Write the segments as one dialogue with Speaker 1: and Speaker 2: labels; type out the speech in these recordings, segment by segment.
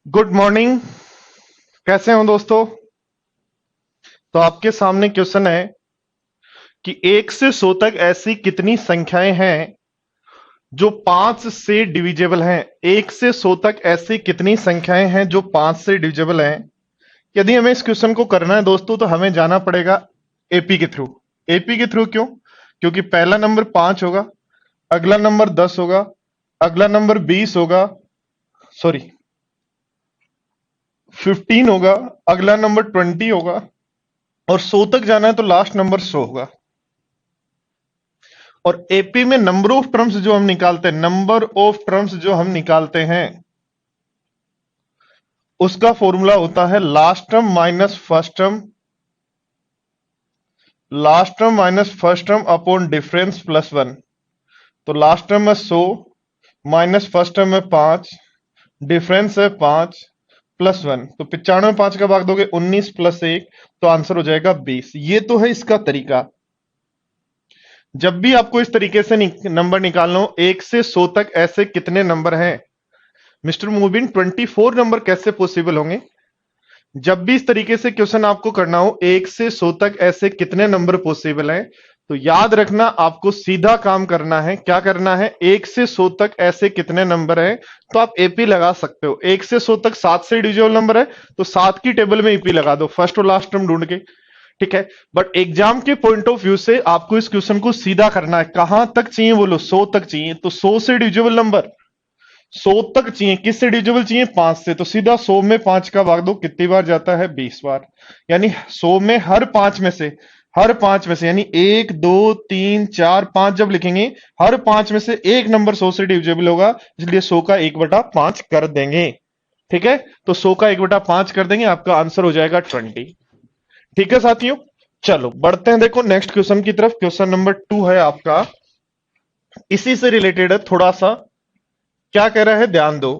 Speaker 1: Good morning. कैसे हो दोस्तों? तो आपके सामने क्वेश्चन है कि 1 से 100 तक ऐसी कितनी संख्याएं हैं जो 5 से डिविजेबल हैं। 1 से 100 तक ऐसी कितनी संख्याएं हैं जो 5 से डिविजेबल हैं। यदि हमें इस क्वेश्चन को करना है दोस्तों, तो हमें जाना पड़ेगा एपी के थ्रू। एपी के थ्रू क्यों? क्योंकि पहला नंबर 5 होगा, अगला नंबर 10 होगा, अगला नंबर 20 होगा, सॉरी 15 होगा, अगला नंबर 20 होगा, और 100 तक जाना है तो लास्ट नंबर 100 होगा। और एपी में नंबर ऑफ टर्म्स जो हम निकालते हैं, नंबर ऑफ टर्म्स जो हम निकालते हैं, उसका फॉर्मूला होता है last term minus first term, last term minus first term upon difference plus 1। तो लास्ट टर्म है 100 माइनस फर्स्ट टर्म है 5, डिफरेंस है 5 प्लस 1। तो 95 5 का भाग दोगे 19 प्लस 1, तो आंसर हो जाएगा 20। ये तो है इसका तरीका। जब भी आपको इस तरीके से नंबर निकालना हो, 1 से 100 तक ऐसे कितने नंबर हैं, मिस्टर मुबिन 24 नंबर कैसे पॉसिबल होंगे। जब भी इस तरीके से क्वेश्चन आपको करना हो, 1 से 100 तक ऐसे कितने नंबर पॉसिबल हैं, तो याद रखना आपको सीधा काम करना है। क्या करना है? 1 से 100 तक ऐसे कितने नंबर हैं, तो आप एपी लगा सकते हो। 1 से 100 तक 7 से डिविजिबल नंबर है, तो 7 की टेबल में ईपी लगा दो, फर्स्ट और लास्ट टर्म ढूंढ के। ठीक है, बट एग्जाम के पॉइंट ऑफ व्यू से आपको इस क्वेश्चन को सीधा करना है। कहां तक चाहिए बोलो? 100 तक चाहिए, तो 100 से डिविजिबल नंबर 100 तक चाहिए। किससे डिविजिबल चाहिए? 5 से। तो सीधा 100 में 5 का भाग दो, कितनी बार जाता है? 20 बार। यानी 100 में हर 5 में से, हर 5 में से, यानी 1 2 3 4 5 जब लिखेंगे, हर 5 में से एक नंबर 100 से डिविजिबल होगा, इसलिए 100 का 1/5 कर देंगे। ठीक है, तो 100 का 1/5 कर देंगे, आपका आंसर हो जाएगा 20। ठीक है साथियों, चलो बढ़ते हैं, देखो नेक्स्ट क्वेश्चन की तरफ। क्वेश्चन नंबर 2 है आपका, इसी से रिलेटेड है थोड़ा सा। क्या कह रहा है, ध्यान दो।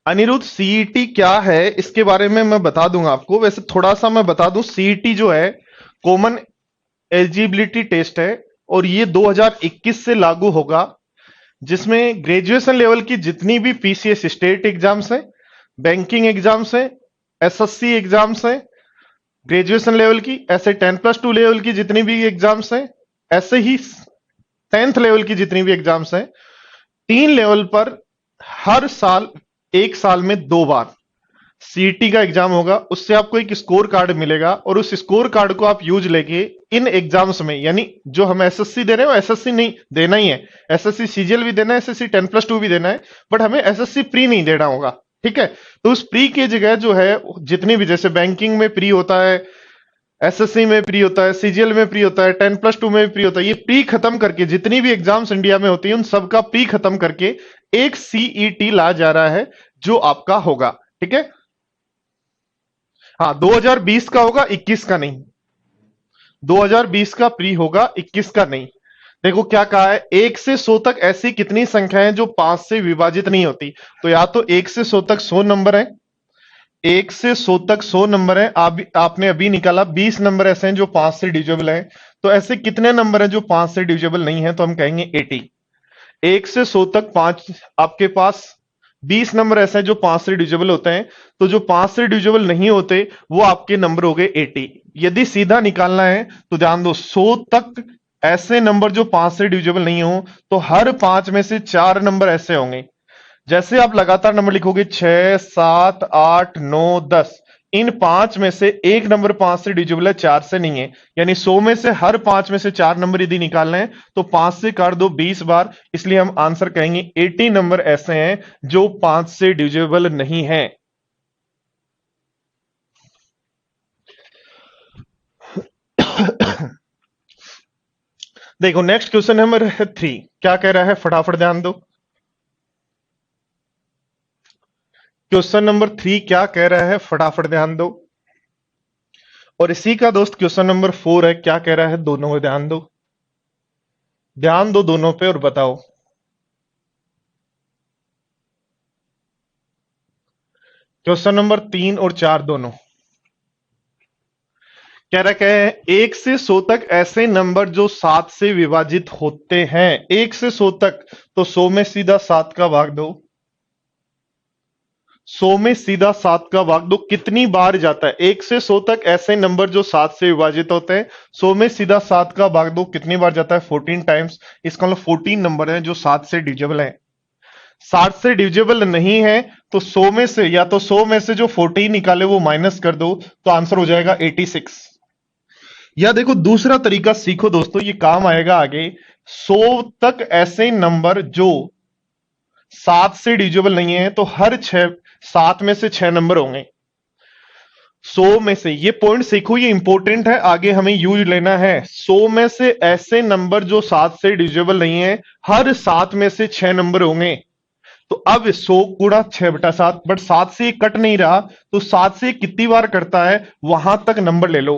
Speaker 1: अनिरुद्ध, सीईटी क्या है इसके बारे में मैं बता दूंगा आपको। वैसे थोड़ा सा मैं बता दूं, सीईटी जो है कॉमन एलिजिबिलिटी टेस्ट है, और ये 2021 से लागू होगा, जिसमें ग्रेजुएशन लेवल की जितनी भी पीसीएस स्टेट एग्जाम्स हैं, बैंकिंग एग्जाम्स हैं, एसएससी एग्जाम्स हैं ग्रेजुएशन लेवल की, ऐसे 10+2 लेवल की जितनी भी एग्जाम्स हैं, ऐसे ही 10th लेवल की जितनी भी एग्जाम्स हैं, 3 लेवल पर हर साल, एक साल में 2 बार सीईटी का एग्जाम होगा। उससे आपको एक स्कोर कार्ड मिलेगा, और उस स्कोर कार्ड को आप यूज लेके इन एग्जाम्स में, यानी जो हम एसएससी दे रहे हैं वो एसएससी नहीं देना ही है, एसएससी सीजीएल भी देना है, एसएससी 10+2 भी देना है, बट हमें एसएससी प्री नहीं देना होगा। ठीक है, तो उस प्री की जगह जो है, जितनी भी, जैसे बैंकिंग में प्री होता है, एसएससी में प्री होता है, सीजीएल में प्री होता है, 10+2 में भी प्री होता है, ये प्री खत्म करके जितनी भी एग्जाम्स इंडिया में होती है उन सबका प्री खत्म करके एक सीईटी ला जा रहा है, जो आपका होगा। ठीक है, हाँ 2020 का होगा, 21 का नहीं। 2020 का प्री होगा, 21 का नहीं। देखो क्या कहा है, 1 से 100 तक ऐसी कितनी संख्या है जो 5 से विभाजित नहीं होती। तो या तो 1 से 100 तक 100 नंबर है, 1 से 100 तक 100 नंबर है। आपने अभी निकाला 20 नंबर ऐसे हैं जो 5 से डिविजिबल हैं। तो ऐसे कितने नंबर हैं जो 5 से डिविजिबल नहीं है? तो हम कहेंगे 80। 1 से 100 तक 5, आपके पास 20 नंबर ऐसे हैं जो 5 से डिविजिबल होते हैं, तो जो 5 से डिविजिबल नहीं होते वो आपके नंबर हो गए 80। यदि सीधा निकालना है तो ध्यान दो, 100 तक ऐसे नंबर जो 5 से डिविजिबल नहीं हो, तो हर 5 में से 4 नंबर ऐसे होंगे। जैसे आप लगातार नंबर लिखोगे 6 7 8 9 10, इन 5 में से एक नंबर 5 से डिविजिबल है, 4 से नहीं है। यानी 100 में से हर 5 में से 4 नंबर यदि निकालना है तो 5 से काट दो 20 बार, इसलिए हम आंसर कहेंगे 80 नंबर ऐसे हैं जो 5 से डिविजिबल नहीं है। देखो नेक्स्ट क्वेश्चन नंबर 3 क्या कह रहा है, फटाफट ध्यान दो। क्वेश्चन नंबर 3 क्या कह रहा है, फटाफट ध्यान दो। और इसी का दोस्त क्वेश्चन नंबर 4 है, क्या कह रहा है, दोनों में ध्यान दो। ध्यान दो दोनों पे और बताओ। क्वेश्चन नंबर 3 और 4 दोनों कह रहा है 1 से 100 तक ऐसे नंबर जो 7 से विभाजित होते हैं। 1 से 100 तक, तो 100 में सीधा 7 का भाग दो, 100 में सीधा 7 का भाग दो, कितनी बार जाता है? 1 से 100 तक ऐसे नंबर जो 7 से विभाजित होते हैं, 100 में सीधा 7 का भाग दो, कितनी बार जाता है? 14 टाइम्स। इसका मतलब 14 नंबर है जो 7 से डिविजिबल है। 60 से डिविजिबल नहीं है तो 100 में से, या तो 100 में से जो 14 निकाले वो माइनस कर दो, तो आंसर हो जाएगा 86। या देखो दूसरा तरीका सीखो दोस्तों, ये काम आएगा आगे। 100 तक ऐसे नंबर जो 7 से डिविजिबल नहीं है, तो हर 7 में से 6 नंबर होंगे। 100 में से, ये पॉइंट सीखो, ये इंपॉर्टेंट है, आगे हमें यूज लेना है। 100 में से ऐसे नंबर जो 7 से डिविजिबल नहीं है, हर 7 में से 6 नंबर होंगे। तो अब 100 गुणा 6/7, बट 7 से ये कट नहीं रहा, तो 7 से कितनी बार करता है वहां तक नंबर ले लो।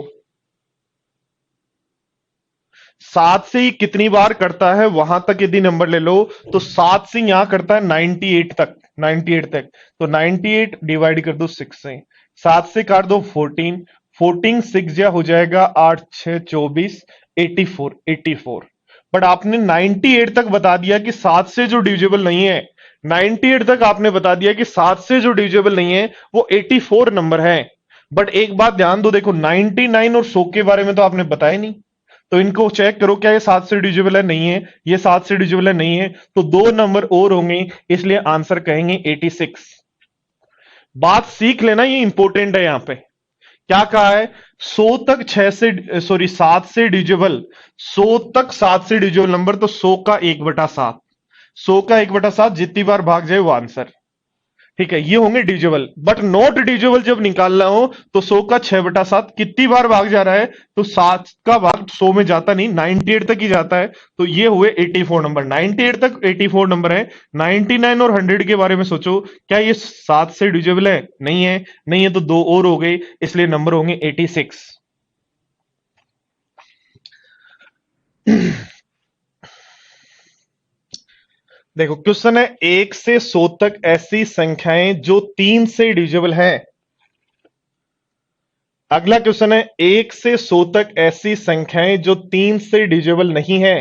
Speaker 1: 7 से ही कितनी बार करता है वहां तक यदि नंबर ले लो, तो 7 से यहां करता है 98 तक, 98 तक। तो 98 डिवाइड कर दो 6 से, 7 से काट दो 14, 14 6 जा हो जाएगा 8 6 24, 84, 84। बट आपने 98 तक बता दिया कि 7 से जो डिविजिबल नहीं है, 98 तक आपने बता दिया कि 7 से जो डिविजिबल नहीं है वो 84 नंबर है। बट एक बात ध्यान दो, देखो 99 और 100 के बारे में तो आपने बताया नहीं, तो इनको चेक करो, क्या ये 7 से डिविजिबल है? नहीं है। ये 7 से डिविजिबल है? नहीं है। तो दो नंबर और होंगे, इसलिए आंसर कहेंगे 86। बात सीख लेना, ये इंपॉर्टेंट है। यहां पे क्या कहा है? 100 तक 6 से, सॉरी 7 से डिविजिबल, 100 तक 7 से डिविजिबल नंबर, तो 100 का 1/7, 100 का 1/7 जितनी बार भाग जाए वो आंसर। ठीक है, ये होंगे डिविजिबल। बट नॉट डिविजिबल जब निकालना हो तो 100 का 6/7 कितनी बार भाग जा रहा है? तो 7 का भाग 100 में जाता नहीं, 98 तक ही जाता है। तो ये हुए 84 नंबर, 98 तक 84 नंबर है। 99 और 100 के बारे में सोचो, क्या ये 7 से डिविजिबल है? नहीं है। नहीं है तो दो और हो गए, इसलिए नंबर होंगे 86। देखो क्वेश्चन है, 1 से 100 तक ऐसी संख्याएं जो 3 से डिविजिबल हैं। अगला क्वेश्चन है, 1 से 100 तक ऐसी संख्याएं जो 3 से डिविजिबल नहीं है।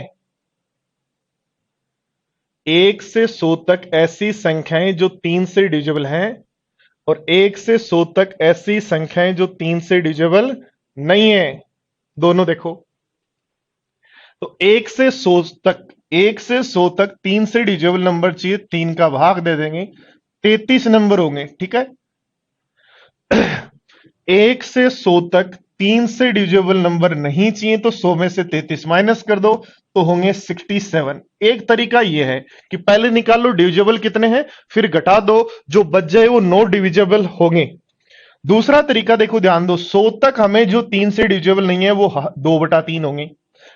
Speaker 1: 1 से 100 तक ऐसी संख्याएं जो 3 से डिविजिबल हैं, और 1 से 100 तक ऐसी संख्याएं जो 3 से डिविजिबल नहीं है। दोनों देखो, तो 1 से 100 तक, 1 से 100 तक 3 से डिविजिबल नंबर चाहिए, 3 का भाग दे देंगे, 33 नंबर होंगे। ठीक है, 1 से 100 तक 3 से डिविजिबल नंबर नहीं चाहिए, तो 100 में से 33 माइनस कर दो, तो होंगे 67। एक तरीका यह है कि पहले निकाल लो डिविजिबल कितने हैं, फिर घटा दो, जो बच जाए वो नॉट डिविजिबल होंगे। दूसरा तरीका देखो, ध्यान दो, 100 तक हमें जो 3 से डिविजिबल नहीं है वो 2/3 होंगे।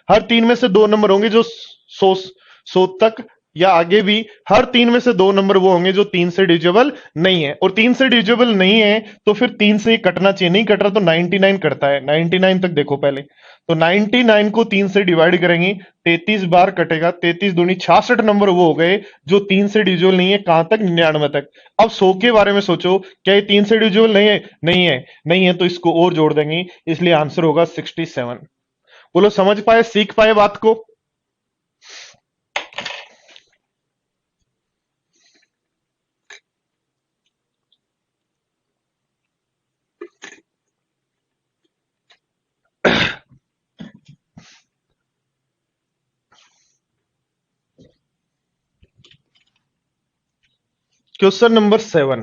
Speaker 1: हर 3 में से 2 नंबर होंगे जो 100 तक, या आगे भी हर 3 में से 2 नंबर वो होंगे जो 3 से डिविजिबल नहीं है। और 3 से डिविजिबल नहीं है तो फिर 3 से कटना चाहिए, नहीं कट रहा तो 99 कटता है। 99 तक देखो पहले, तो 99 को 3 से डिवाइड करेंगे, 33 बार कटेगा, 33 दूनी 66 नंबर वो हो गए जो 3 से डिविजिबल नहीं है। कहां तक? 99 तक। अब 100 के बारे में सोचो, क्या ये 3 से डिविजिबल नहीं है? नहीं है। नहीं है तो इसको और जोड़ देंगे, इसलिए आंसर होगा 67। बोलो समझ पाए, सीख पाए बात को? क्वेश्चन नंबर 7,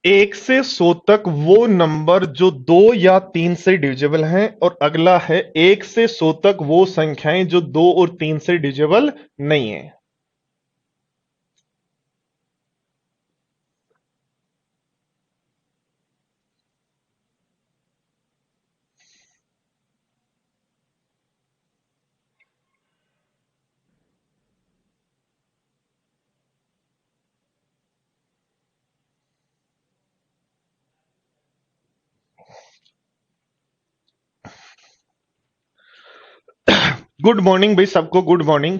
Speaker 1: 1 से 100 तक वो नंबर जो 2 या 3 से डिविजिबल हैं, और अगला है 1 से 100 तक वो संख्याएं जो 2 और 3 से डिविजिबल नहीं है। गुड मॉर्निंग भाई सबको, गुड मॉर्निंग।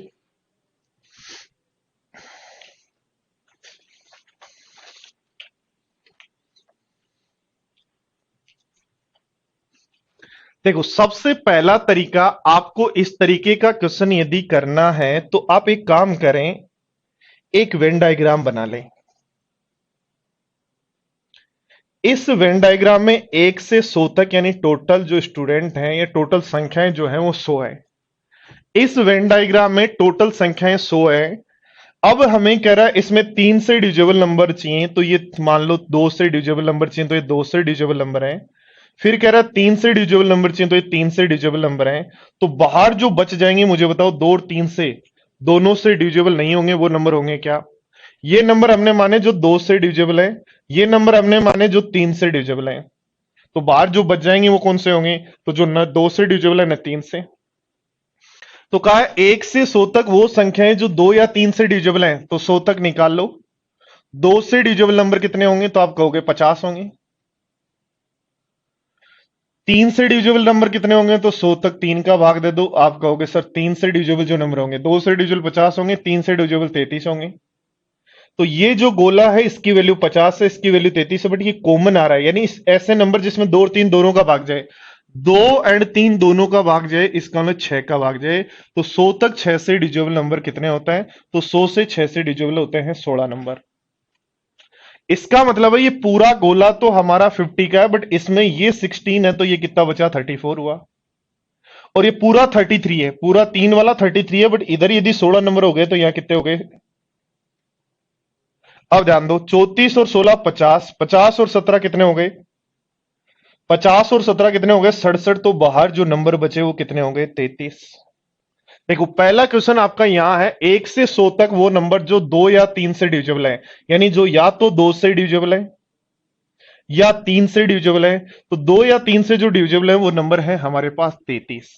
Speaker 1: देखो सबसे पहला तरीका, आपको इस तरीके का क्वेश्चन यदि करना है तो आप एक काम करें, एक वेन डायग्राम बना लें। इस वेन डायग्राम में 1 से 100 तक यानी टोटल जो स्टूडेंट हैं या टोटल संख्याएं जो हैं वो 100 है। इस वेन डायग्राम में टोटल संख्याएं 100 है। अब हमें कह रहा है इसमें 3 से डिविजिबल नंबर चाहिए, तो ये मान लो 2 से डिविजिबल नंबर चाहिए, तो ये 2 से डिविजिबल नंबर है। फिर कह रहा है 3 से डिविजिबल नंबर चाहिए, तो ये 3 से डिविजिबल नंबर है। तो बाहर जो बच जाएंगे मुझे बताओ, 2 और 3 से, दोनों से डिविजिबल नहीं होंगे, वो नंबर होंगे क्या? ये नंबर हमने माने जो 2 से डिविजिबल है, ये नंबर हमने माने जो 3 से डिविजिबल है। तो बाहर जो बच जाएंगे वो कौन से होंगे? तो जो न 2 से डिविजिबल है न 3 से। तो कहा है 1 से 100 तक वो संख्याएं जो 2 या 3 से डिविजिबल हैं, तो 100 तक निकाल लो। 2 से डिविजिबल नंबर कितने होंगे? तो आप कहोगे 50 होंगे। 3 से डिविजिबल नंबर कितने होंगे? तो 100 तक 3 का भाग दे दो, आप कहोगे सर 3 से डिविजिबल जो नंबर होंगे, 2 से डिविजिबल 50 होंगे, 3 से डिविजिबल 33 होंगे। तो ये जो गोला है इसकी वैल्यू 50 है, इसकी वैल्यू 33 है, बट ये कॉमन आ रहा है, यानी ऐसे नंबर जिसमें 2 और 3 दोनों का भाग जाए, 2 एंड 3 दोनों का भाग जाए, इसका मतलब 6 का भाग जाए। तो 100 तक 6 से डिविजिबल नंबर कितने होता है? तो 100 से 6 से डिविजिबल होते हैं 16 नंबर। इसका मतलब है ये पूरा गोला तो हमारा 50 का है, बट इसमें ये 16 है, तो ये कितना बचा? 34 हुआ। और ये पूरा 33 है, पूरा 3 वाला 33 है, बट इधर यदि 16 नंबर हो गए तो यहां कितने हो गए? अब ध्यान दो, 34 और 16 50, 50 और 17 कितने हो गए? 50 और 17 कितने हो गए? 67। तो बाहर जो नंबर बचे वो कितने हो गए? 33। देखो पहला क्वेश्चन आपका यहां है 1 से 100 तक वो नंबर जो 2 या 3 से डिविजिबल है, यानी जो या तो 2 से डिविजिबल है या 3 से डिविजिबल है। तो 2 या 3 से जो डिविजिबल है वो नंबर है हमारे पास 33।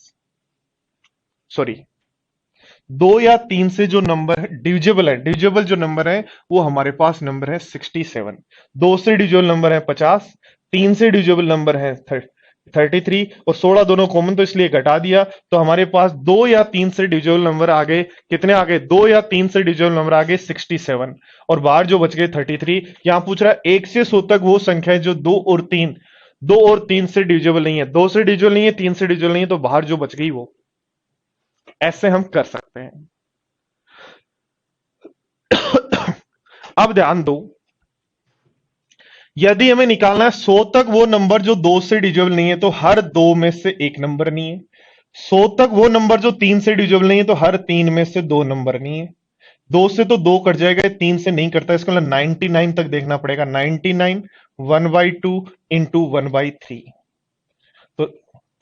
Speaker 1: सॉरी, 2 या 3 से जो नंबर है डिविजिबल है, डिविजिबल जो नंबर है वो हमारे पास नंबर है 67। 2 से डिविजिबल नंबर है 50, 3 से डिविजिबल नंबर है 33, और 16 दोनों कॉमन तो इसलिए घटा दिया। तो हमारे पास 2 या 3 से डिविजिबल नंबर आ गए, कितने आ गए? 2 या 3 से डिविजिबल नंबर आ गए 67, और बाहर जो बच गए 33। यहां पूछ रहा है 1 से 100 तक वो संख्या है जो 2 और 3 से डिविजिबल नहीं है, 2 से डिविजिबल नहीं है, 3 से डिविजिबल नहीं है, तो बाहर जो बच गई वो। ऐसे हम कर सकते हैं। अब ध्यान दो, यदि हमें निकालना है 100 तक वो नंबर जो 2 से डिविजिबल नहीं है, तो हर 2 में से एक नंबर नहीं है। 100 तक वो नंबर जो 3 से डिविजिबल नहीं है, तो हर 3 में से 2 नंबर नहीं है। 2 से तो 2 कट जाएगा, 3 से नहीं कटता, इसका मतलब 99 तक देखना पड़ेगा। 99 1/2 इंटू 1/3, तो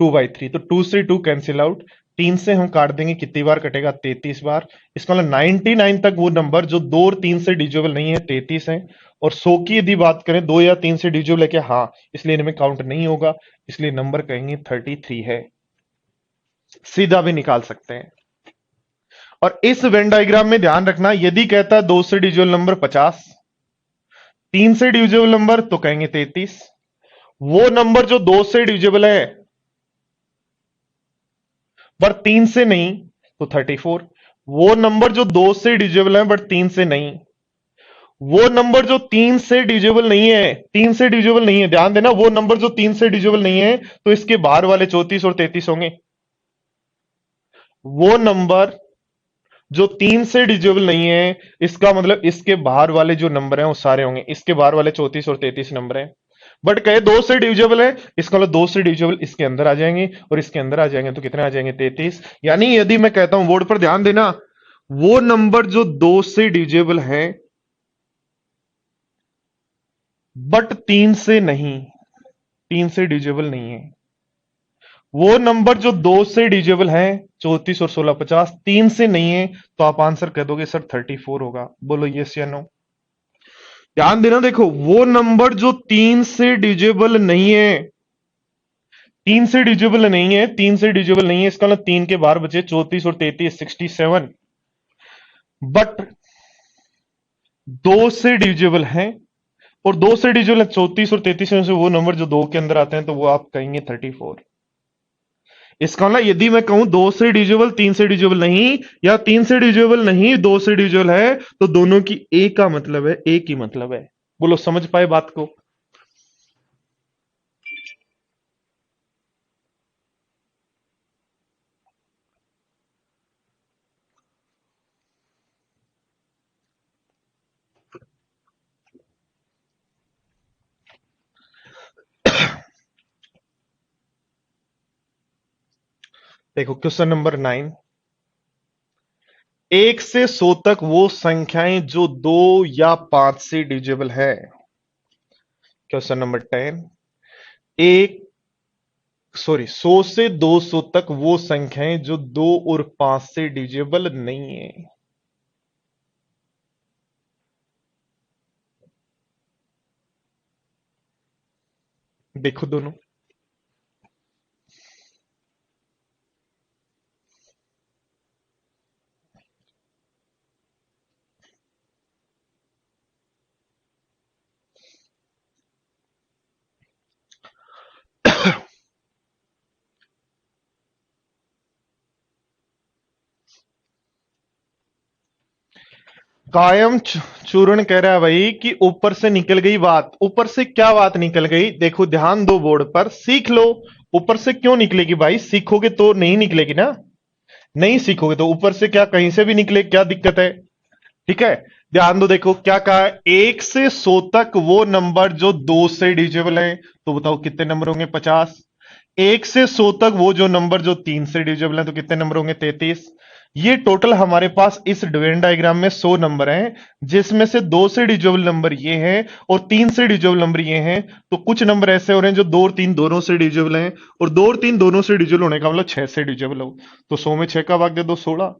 Speaker 1: 2/3, तो 2 से 2 कैंसिल आउट। 3 से हम काट देंगे, कितनी बार कटेगा? 33 बार। इसका मतलब 99 तक वो नंबर जो 2 और 3 से डिविजिबल नहीं है 33 है। और 100 की यदि बात करें 2 या 3 से डिविजिबल है क्या? हाँ, इसलिए इनमें काउंट नहीं होगा, इसलिए नंबर कहेंगे 33 है। सीधा भी निकाल सकते हैं। और इस वेन डायग्राम में ध्यान रखना, यदि कहता है 2 से डिविजिबल नंबर 50, 3 से डिविजिबल नंबर तो कहेंगे 33। वो नंबर जो 2 से डिविजिबल है पर 3 से नहीं, तो 34। वो नंबर जो 2 से डिविजिबल है बट 3 से नहीं, वो नंबर जो 3 से डिविजिबल नहीं है, 3 से डिविजिबल नहीं है, ध्यान देना, वो नंबर जो 3 से डिविजिबल नहीं है, तो इसके बाहर वाले 34 और 33 होंगे। वो नंबर जो 3 से डिविजिबल नहीं है, इसका मतलब इसके बाहर वाले जो नंबर हैं वो सारे होंगे, इसके बाहर वाले 34 और 33 नंबर हैं। बट कहे 2 से डिविजिबल है, इसका मतलब 2 से डिविजिबल इसके अंदर आ जाएंगे, और इसके अंदर आ जाएंगे तो कितने आ जाएंगे? 33। यानी यदि मैं कहता हूं, बोर्ड पर ध्यान देना, वो नंबर जो 2 से डिविजिबल है बट 3 से नहीं, 3 से डिविजिबल नहीं है, वो नंबर जो 2 से डिविजिबल है 34 और 16 50, 3 से नहीं है, तो आप आंसर कह दोगे सर 34 होगा। बोलो यस या नो। ध्यान देना, देखो वो नंबर जो 3 से डिविजिबल नहीं है, 3 से डिविजिबल नहीं है, 3 से डिविजिबल नहीं है, इसका मतलब 3 के बाहर बचे 34 और 33 67, बट 2 से डिविजिबल है, और 2 से डिविजिबल है 34 और 33 में से वो नंबर जो 2 के अंदर आते हैं, तो वो आप कहेंगे 34। इसका मतलब यदि मैं कहूं 2 से डिविजिबल 3 से डिविजिबल नहीं, या 3 से डिविजिबल नहीं 2 से डिविजिबल है, तो दोनों की एक का मतलब है, एक ही मतलब है। बोलो समझ पाए बात को? देखो क्वेश्चन नंबर 9, 1 से 100 तक वो संख्याएं जो 2 या 5 से डिविजिबल है। क्वेश्चन नंबर 10, एक 100 से 200 तक वो संख्याएं जो 2 और 5 से डिविजिबल नहीं है। देखो दोनों। कायम चूर्ण कह रहा है भाई कि ऊपर से निकल गई बात। ऊपर से क्या बात निकल गई? देखो ध्यान दो, बोर्ड पर सीख लो। ऊपर से क्यों निकलेगी भाई? सीखोगे तो नहीं निकलेगी ना। नहीं सीखोगे तो ऊपर से क्या कहीं से भी निकले, क्या दिक्कत है? ठीक है, ध्यान दो। देखो क्या कहा है, 1 से 100 तक वो नंबर जो 2 से डिविजिबल है। तो बताओ कितने नंबर होंगे? 50। 1 से 100 तक वो जो नंबर जो 3 से डिविजिबल है, तो कितने नंबर होंगे? 33। ये टोटल हमारे पास इस वेन डायग्राम में 100 नंबर हैं, जिसमें से 2 से डिविजिबल नंबर ये हैं और 3 से डिविजिबल नंबर ये हैं। तो कुछ नंबर ऐसे हो रहे हैं जो 2 और 3 दोनों से डिविजिबल हैं, और 2 और 3 दोनों से डिविजिबल होने का मतलब 6 से डिविजिबल हो। तो 100 में 6 का भाग दे दो, 16।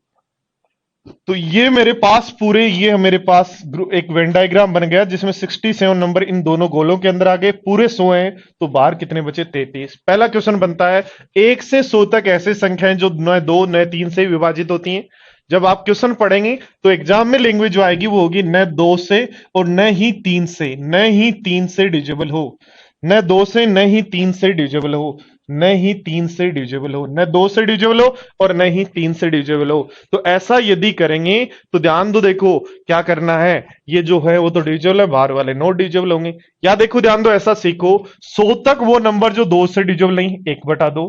Speaker 1: तो ये मेरे पास पूरे, ये मेरे पास एक वेन डायग्राम बन गया जिसमें 67 नंबर इन दोनों गोलों के अंदर आ गए, पूरे 100 हैं। तो बाहर कितने बचे? 33। पहला क्वेश्चन बनता है, 1 से 100 तक ऐसे संख्याएं जो न 2 न 3 से विभाजित होती हैं। जब आप क्वेश्चन पढ़ेंगे तो एग्जाम में लैंग्वेज जो आएगी वो होगी न 2 से और न ही 3 से, न ही 3 से डिविजिबल हो। न 2 से, न ही 3 से डिविजिबल हो, न ही 3 से डिविजिबल हो, न 2 से डिविजिबल हो और न ही 3 से डिविजिबल हो। तो ऐसा यदि करेंगे तो ध्यान दो, देखो क्या करना है। ये जो है वो तो डिविजिबल है, बाहर वाले नॉट डिविजिबल होंगे। या देखो ध्यान दो, ऐसा सीखो, 100 तक वो नंबर जो 2 से डिविजिबल नहीं, 1/2।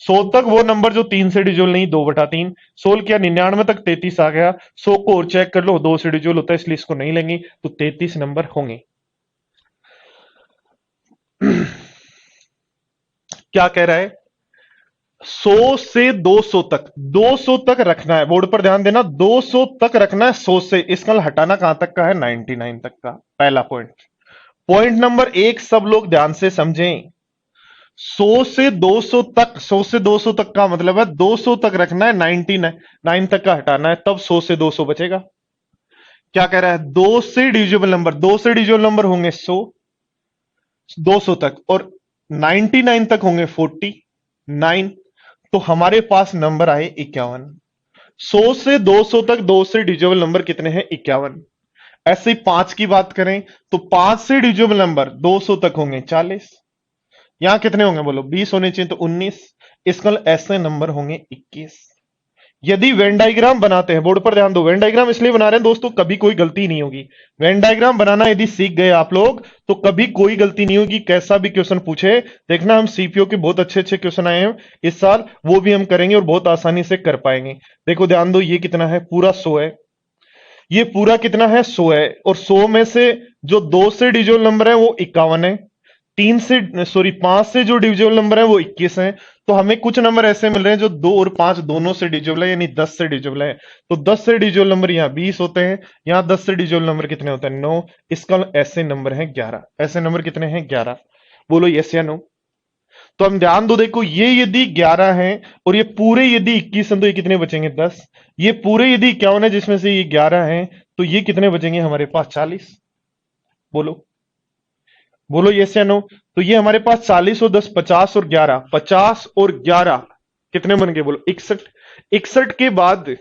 Speaker 1: 100 तक वो नंबर जो 3 से डिविजिबल नहीं, 2/3। 16 क्या 99 तक 33 आ गया। 100 को और चेक कर लो, 2 से डिविजिबल होता है इसलिए इसको नहीं लेंगे, तो 33 नंबर होंगे। क्या कह रहा है? 100 से 200 तक, 200 तक रखना है, बोर्ड पर ध्यान देना, 200 तक रखना है। 100 से इसका हटाना कहां तक का है? 99 तक का। पहला पॉइंट। पॉइंट नंबर 1 सब लोग ध्यान से समझें। 100 से 200 तक, 100 से 200 तक का मतलब है 200 तक रखना है, 99 तक का हटाना है, तब 100 से 200 बचेगा। क्या कह रहा है? 2 से डिविजिबल नंबर, 2 से डिविजिबल नंबर होंगे 100, 200 तक, और 99 तक होंगे 49। तो हमारे पास नंबर आए 51। 100 से 200 तक 2 से डिविजिबल नंबर कितने हैं? 51। ऐसे ही 5 की बात करें तो 5 से डिविजिबल नंबर 200 तक होंगे 40। यहां कितने होंगे बोलो? 20 होने चाहिए, तो 19। इसका ऐसे नंबर होंगे 21। यदि वेन डायग्राम बनाते हैं, बोर्ड पर ध्यान दो, वेन डायग्राम इसलिए बना रहे हैं दोस्तों, कभी कोई गलती नहीं होगी। वेन डायग्राम बनाना यदि सीख गए आप लोग तो कभी कोई गलती नहीं होगी। कैसा भी क्वेश्चन पूछे, देखना हम सीपीओ के बहुत अच्छे अच्छे क्वेश्चन आए हैं इस साल, वो भी हम करेंगे और बहुत आसानी से कर पाएंगे। देखो ध्यान दो, ये कितना है? पूरा 100 है। ये पूरा कितना है? 100 है। और 100 में से जो 2 से डिविजिबल नंबर है वो 51 है। 5 से जो डिविजिबल नंबर है वो 21 है। तो हमें कुछ नंबर ऐसे मिल रहे हैं जो 2 और 5 दोनों से डिविजिबल है, यानी 10 से डिविजिबल है। तो 10 से डिविजिबल नंबर यहाँ 20 होते हैं, यहाँ 10 से डिविजिबल नंबर कितने होते हैं? 9। इसका ऐसे नंबर है 11। ऐसे नंबर कितने हैं? 11। बोलो यस या नो। तो हम ध्यान दो, देखो ये यदि 11 है और ये पूरे यदि 21 है तो ये कितने बचेंगे? 10। ये पूरे यदि 51 है जिसमें से ये 11 है, तो ये कितने बचेंगे हमारे पास? 40। बोलो, बोलो यस या नो। तो ये हमारे पास 40 और 10, 50 और 11, 50 और 11 कितने बन गए? बोलो 61। 61 के बाद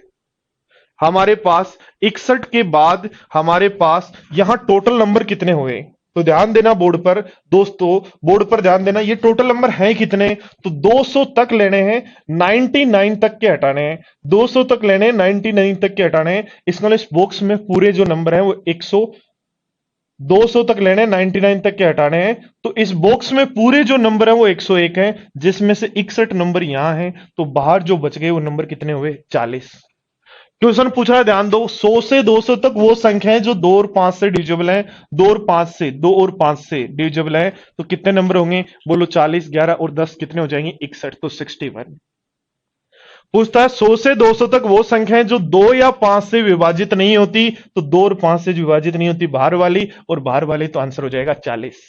Speaker 1: हमारे पास, 61 के बाद हमारे पास यहां टोटल नंबर कितने हुए? तो ध्यान देना बोर्ड पर दोस्तों, बोर्ड पर ध्यान देना, ये टोटल नंबर है कितने? तो 200 तक लेने हैं, 99 तक के हटाने हैं। 200 तक लेने हैं, 99 तक के हटाने हैं। इसका इस बॉक्स में पूरे जो नंबर है वो 100, 200 तक लेने, 99 तक के हटाने हैं। तो इस बॉक्स में पूरे जो नंबर है वो 101 है, जिसमें से 61 नंबर यहां है। तो बाहर जो बच गए वो नंबर कितने हुए? 40। क्वेश्चन पूछा है, ध्यान दो, 100 से 200 तक वो संख्याएं जो 2 और 5 से डिविजिबल है, 2 और 5 से डिविजिबल है। तो कितने नंबर होंगे? बोलो 40, 11 और 10 कितने हो जाएंगे? 61। तो 61। पूछता है 100 से 200 तक वो संख्याएं जो 2 या 5 से विभाजित नहीं होती, तो 2 और 5 से विभाजित नहीं होती बाहर वाली, और बाहर वाली तो आंसर हो जाएगा 40।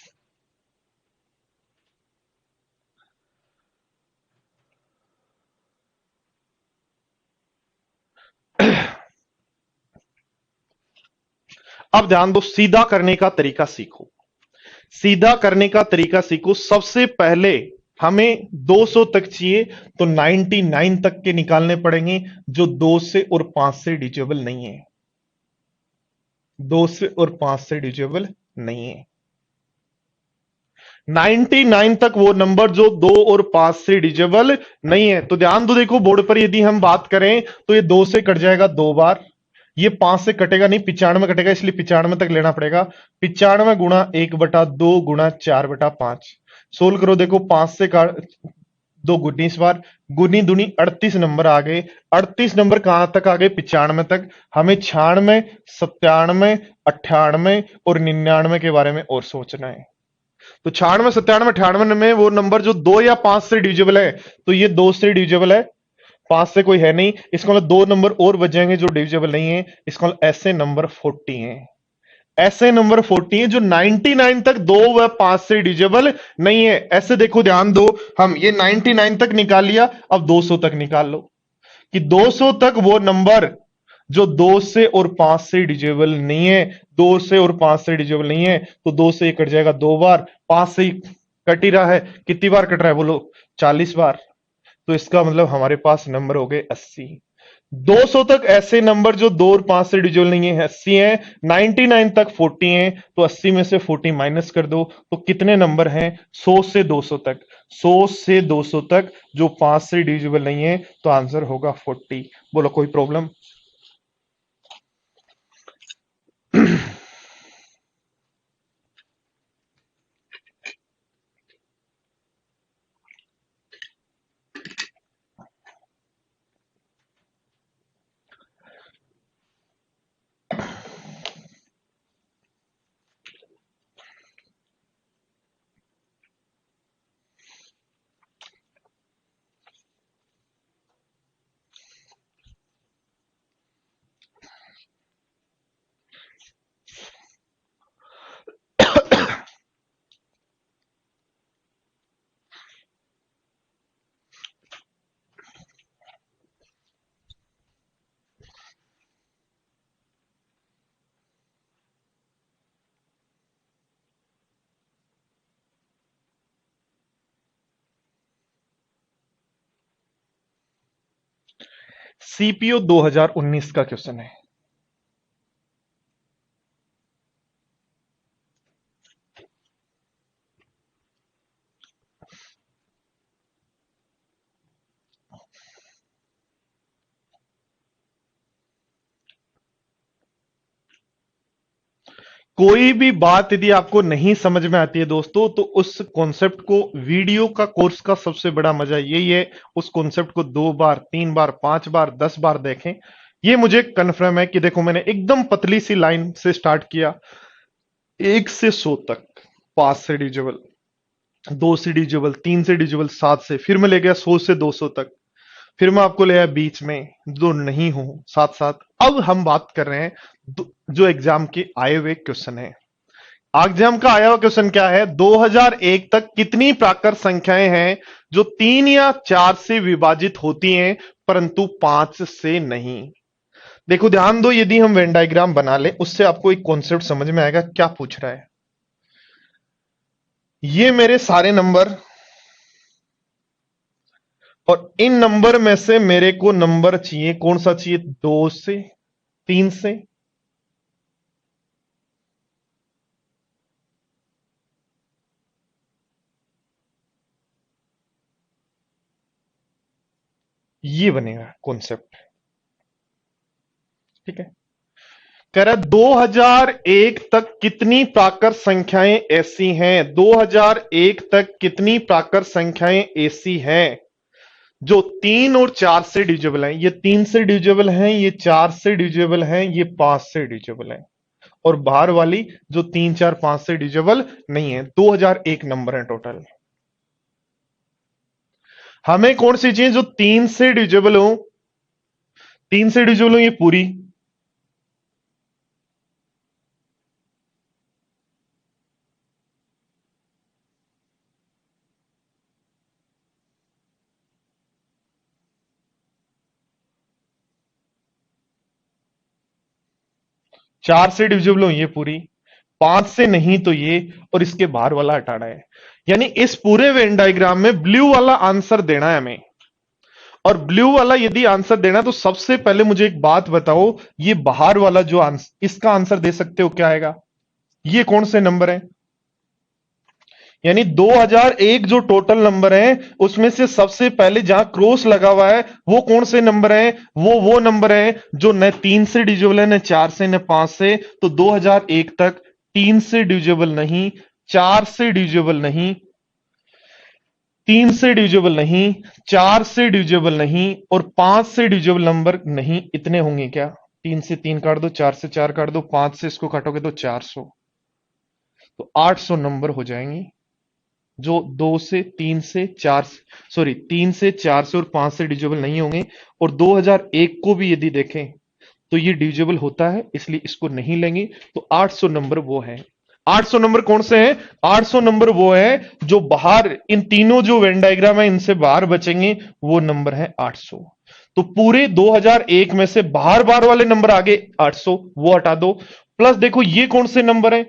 Speaker 1: अब ध्यान दो, सीधा करने का तरीका सीखो। सीधा करने का तरीका सीखो। सबसे पहले हमें 200 तक चाहिए, तो 99 तक के निकालने पड़ेंगे जो 2 से और 5 से डिविजिबल नहीं है। 2 से और 5 से डिविजिबल नहीं है। 99 तक वो नंबर जो 2 और 5 से डिविजिबल नहीं है। तो ध्यान दो, देखो बोर्ड पर यदि हम बात करें तो ये 2 से कट जाएगा 2 बार, ये 5 से कटेगा नहीं, 95 कटेगा, इसलिए 95 तक लेना पड़ेगा। 95 गुणा 1/2 गुणा 4/5 सोल्व करो। देखो 5 से काट 2 19 बार, गुनी दुनी 38 नंबर आ गए। 38 नंबर कहां तक आ गए? 95 तक। हमें 96, 97, 98 और 99 के बारे में और सोचना है। तो 96, 97, 98 में वो नंबर जो 2 या 5 से डिविजिबल है, तो ये 2 से डिविजिबल है, 5 से कोई है नहीं। इसका मतलब 2 नंबर और बच जाएंगे जो डिविजिबल नहीं है। इसका मतलब ऐसे नंबर 40 है। ऐसे नंबर 40 है जो 99 तक 2 व 5 से डिविजिबल नहीं है। ऐसे देखो, ध्यान दो, हम ये 99 तक निकाल लिया, अब 200 तक निकाल लो कि 200 तक वो नंबर जो 2 से और 5 से डिविजिबल नहीं है। 2 से और 5 से डिविजिबल नहीं है, तो 2 से ये कट जाएगा 2 बार, 5 से ही कट ही रहा है। कितनी बार कट रहा है बोलो? 40 बार। तो इसका मतलब हमारे पास नंबर हो गए 80। 200 तक ऐसे नंबर जो 2 और 5 से डिविजिबल नहीं है 80 है। 99 तक 40 है, तो 80 में से 40 माइनस कर दो, तो कितने नंबर हैं? 100 से 200 तक। 100 से 200 तक जो 5 से डिविजिबल नहीं है, तो आंसर होगा 40। बोलो कोई प्रॉब्लम? सीपीओ 2019 का क्वेश्चन है। कोई भी बात यदि आपको नहीं समझ में आती है दोस्तों, तो उस कॉन्सेप्ट को, वीडियो का कोर्स का सबसे बड़ा मजा यही है, उस कॉन्सेप्ट को 2 बार, 3 बार, 5 बार, 10 बार देखें। ये मुझे कन्फर्म है कि देखो, मैंने एकदम पतली सी लाइन से स्टार्ट किया, 1 से 100 तक, 5 से डिविजिबल, 2 से डिविजिबल, 3 से डिविजिबल, 7 से, फिर मैं ले गया 100 से 200 तक, फिर मैं आपको ले आया बीच में जो नहीं हो, साथ साथ। अब हम बात कर रहे हैं जो एग्जाम के आए हुए क्वेश्चन है। एग्जाम का आया हुआ क्वेश्चन क्या है? 2001 तक कितनी प्राकृत संख्याएं हैं जो 3 या 4 से विभाजित होती हैं परंतु 5 से नहीं? देखो ध्यान दो, यदि हम वेन डायग्राम बना ले, उससे आपको एक कॉन्सेप्ट समझ में आएगा क्या पूछ रहा है। ये मेरे सारे नंबर, और इन नंबर में से मेरे को नंबर चाहिए, कौन सा चाहिए? 2 से, 3 से, ये बनेगा कॉन्सेप्ट। ठीक है, कह रहा है 2001 तक कितनी प्राकृत संख्याएं ऐसी हैं, 2001 तक कितनी प्राकृत संख्याएं ऐसी हैं जो 3 और 4 से डिविजिबल हैं। ये 3 से डिविजिबल हैं, ये 4 से डिविजिबल हैं, ये 5 से डिविजिबल हैं, और बाहर वाली जो 3, 4, 5 से डिविजिबल नहीं है। 2001 नंबर है टोटल। हमें कौन सी चाहिए जो 3 से डिविजिबल हो, ये पूरी। 4 से डिविजिबल हो ये पूरी, 5 से नहीं तो ये, और इसके बाहर वाला हटाना है। यानी इस पूरे वेन डायग्राम में ब्लू वाला आंसर देना है हमें। और ब्लू वाला यदि आंसर देना है तो सबसे पहले मुझे एक बात बताओ, ये बाहर वाला जो आंसर, इसका आंसर दे सकते हो क्या आएगा? ये कौन से नंबर है? यानी 2001 जो टोटल नंबर है उसमें से सबसे पहले जहां क्रॉस लगा हुआ है वो कौन से नंबर है? वो नंबर है जो न 3 से डिविजिबल है, न 4 से, न 5 से। तो 2001 तक 3 से डिविजिबल नहीं, 4 से डिविजिबल नहीं, 3 से डिविजिबल नहीं, 4 से डिविजिबल नहीं, और 5 से डिविजिबल नंबर नहीं। इतने होंगे क्या? 3 से 3 काट दो, 4 से 4 काट दो, 5 से इसको काटोगे तो 400। तो 800 नंबर हो जाएंगे जो 2 से 3 से 4, सॉरी 3 से 4 से और 5 से डिविजिबल नहीं होंगे। और 2001 को भी यदि देखें तो ये डिविजिबल होता है, इसलिए इसको नहीं लेंगे। तो 800 नंबर वो है। 800 नंबर कौन से हैं? 800 नंबर वो है जो बाहर, इन तीनों जो वेन डायग्राम है इनसे बाहर बचेंगे, वो नंबर है 800। तो पूरे 2001 में से बाहर बाहर वाले नंबर आगे 800, वो हटा दो। प्लस देखो ये कौन से नंबर है,